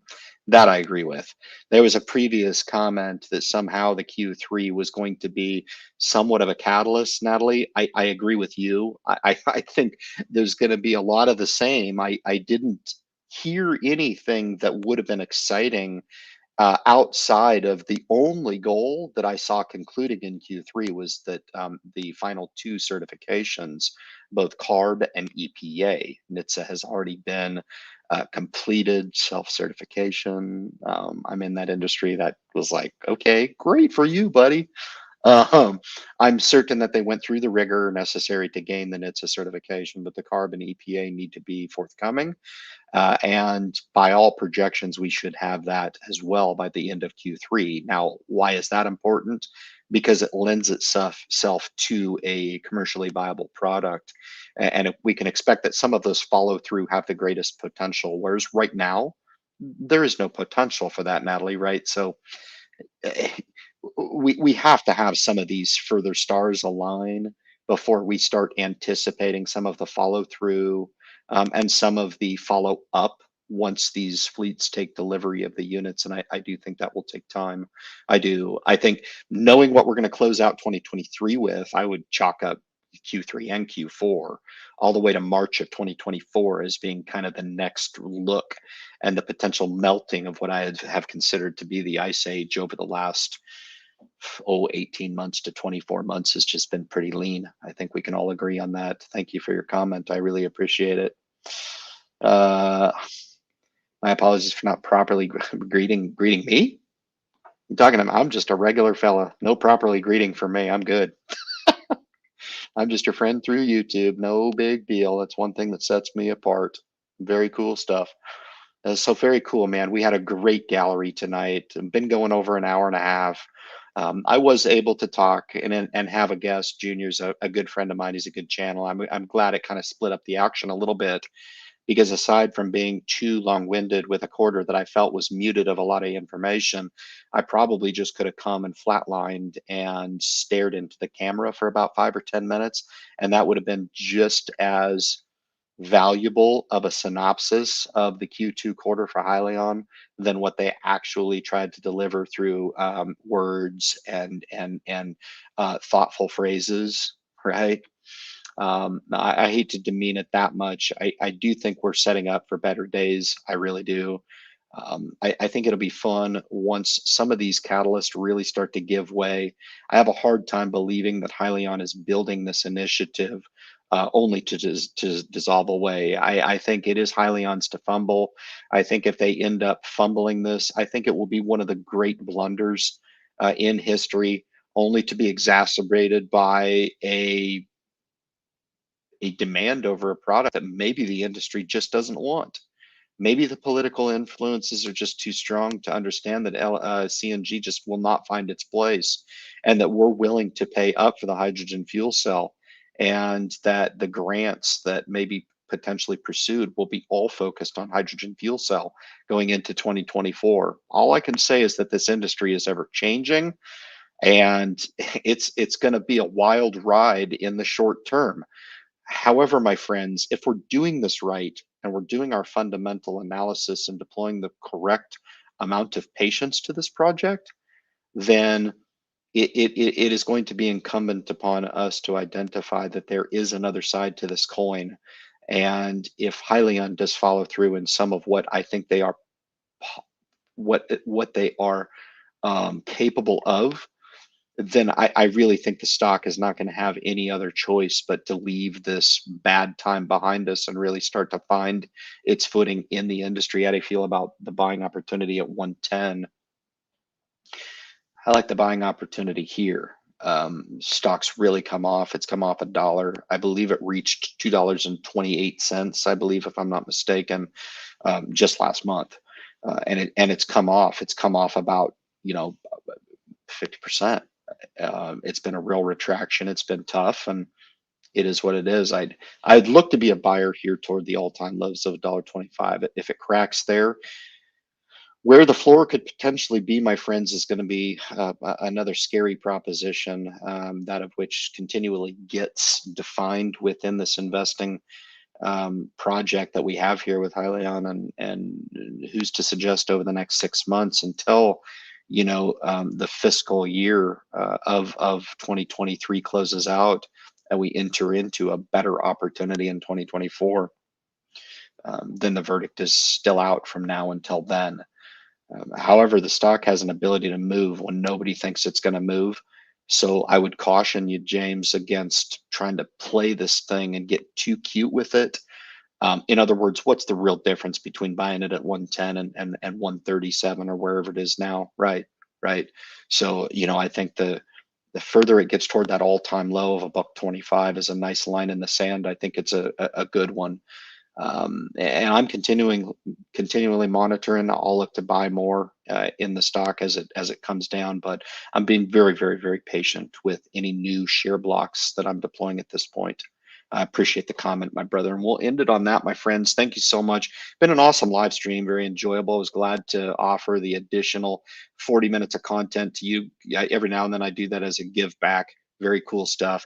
That I agree with. There was a previous comment that somehow the Q3 was going to be somewhat of a catalyst, Natalie. I agree with you. I think there's going to be a lot of the same. I didn't hear anything that would have been exciting outside of the only goal that I saw concluding in Q3 was that the final two certifications, both CARB and EPA, NHTSA has already been completed self-certification. I'm in that industry. That was like, okay, great for you, buddy. I'm certain that they went through the rigor necessary to gain the NHTSA certification, but the CARB and EPA need to be forthcoming. And by all projections, we should have that as well by the end of Q3. Now, why is that important? Because it lends itself to a commercially viable product. And we can expect that some of those follow through have the greatest potential, whereas right now, there is no potential for that, Natalie, right? So eh, we have to have some of these further stars align before we start anticipating some of the follow through and some of the follow up once these fleets take delivery of the units. And I do think that will take time. I do. I think knowing what we're going to close out 2023 with, I would chalk up Q3 and Q4 all the way to March of 2024 as being kind of the next look and the potential melting of what I have considered to be the ice age over the last 18 months to 24 months has just been pretty lean. I think we can all agree on that. Thank you for your comment. I really appreciate it. My apologies for not properly greeting me. I'm talking to, I'm just a regular fella. No properly greeting for me. I'm good. I'm just your friend through YouTube. No big deal. That's one thing that sets me apart. Very cool stuff. So very cool, man. We had a great gallery tonight. Been going over an hour and a half. I was able to talk and have a guest. Junior's a good friend of mine. He's a good channel. I'm glad it kind of split up the action a little bit, because aside from being too long-winded with a quarter that I felt was muted of a lot of information, I probably just could have come and flatlined and stared into the camera for about 5 or 10 minutes, and that would have been just as valuable of a synopsis of the Q2 quarter for Hyliion than what they actually tried to deliver through words and thoughtful phrases, right? I hate to demean it that much. I do think we're setting up for better days. I really do. I think it'll be fun once some of these catalysts really start to give way. I have a hard time believing that Hyliion is building this initiative only to dissolve away. I think it is Hyliion's to fumble. I think if they end up fumbling this, I think it will be one of the great blunders in history, only to be exacerbated by a demand over a product that maybe the industry just doesn't want. Maybe the political influences are just too strong to understand that CNG just will not find its place, and that we're willing to pay up for the hydrogen fuel cell, and that the grants that may be potentially pursued will be all focused on hydrogen fuel cell going into 2024. All I can say is that this industry is ever changing, and it's going to be a wild ride in the short term. However, my friends, if we're doing this right and we're doing our fundamental analysis and deploying the correct amount of patience to this project, then it is going to be incumbent upon us to identify that there is another side to this coin. And if Hyliion does follow through in some of what I think they are, what they are capable of, then I really think the stock is not going to have any other choice but to leave this bad time behind us and really start to find its footing in the industry. How do you feel about the buying opportunity at 110? I like the buying opportunity here. Stock's really come off. It's come off $1. I believe it reached $2.28, I believe, if I'm not mistaken, just last month. And it's come off. It's come off about, 50%. It's been a real retraction. It's been tough, and it is what it is. I'd look to be a buyer here toward the all-time lows of $1.25. If it cracks there, where the floor could potentially be, my friends, is going to be another scary proposition, that of which continually gets defined within this investing project that we have here with Hyliion, and who's to suggest over the next 6 months until the fiscal year of 2023 closes out and we enter into a better opportunity in 2024, then the verdict is still out from now until then. However, the stock has an ability to move when nobody thinks it's going to move. So I would caution you, James, against trying to play this thing and get too cute with it. In other words, what's the real difference between buying it at 110 and 137 or wherever it is now? Right, right. So, I think the further it gets toward that all-time low of $1.25 is a nice line in the sand. I think it's a good one. And I'm continually monitoring. I'll look to buy more in the stock as it comes down, but I'm being very, very, very patient with any new share blocks that I'm deploying at this point. I appreciate the comment, my brother, and we'll end it on that, my friends. Thank you so much. Been an awesome live stream, very enjoyable. I was glad to offer the additional 40 minutes of content to you. Every now and then I do that as a give back. Very cool stuff.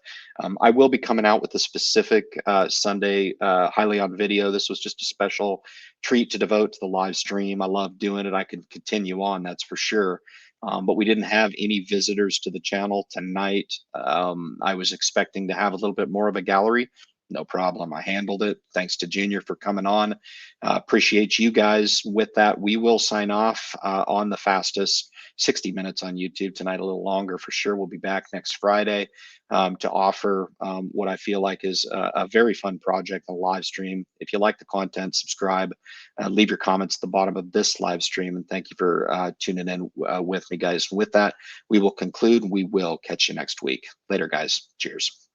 I will be coming out with a specific Sunday Hyliion video. This was just a special treat to devote to the live stream. I love doing it. I can continue on, that's for sure. But we didn't have any visitors to the channel tonight. I was expecting to have a little bit more of a gallery. No problem. I handled it. Thanks to Junior for coming on. Appreciate you guys. With that, we will sign off on the fastest 60 minutes on YouTube tonight, a little longer for sure. We'll be back next Friday to offer what I feel like is a very fun project, a live stream. If you like the content, subscribe, leave your comments at the bottom of this live stream. And thank you for tuning in with me, guys. With that, we will conclude. We will catch you next week. Later, guys. Cheers.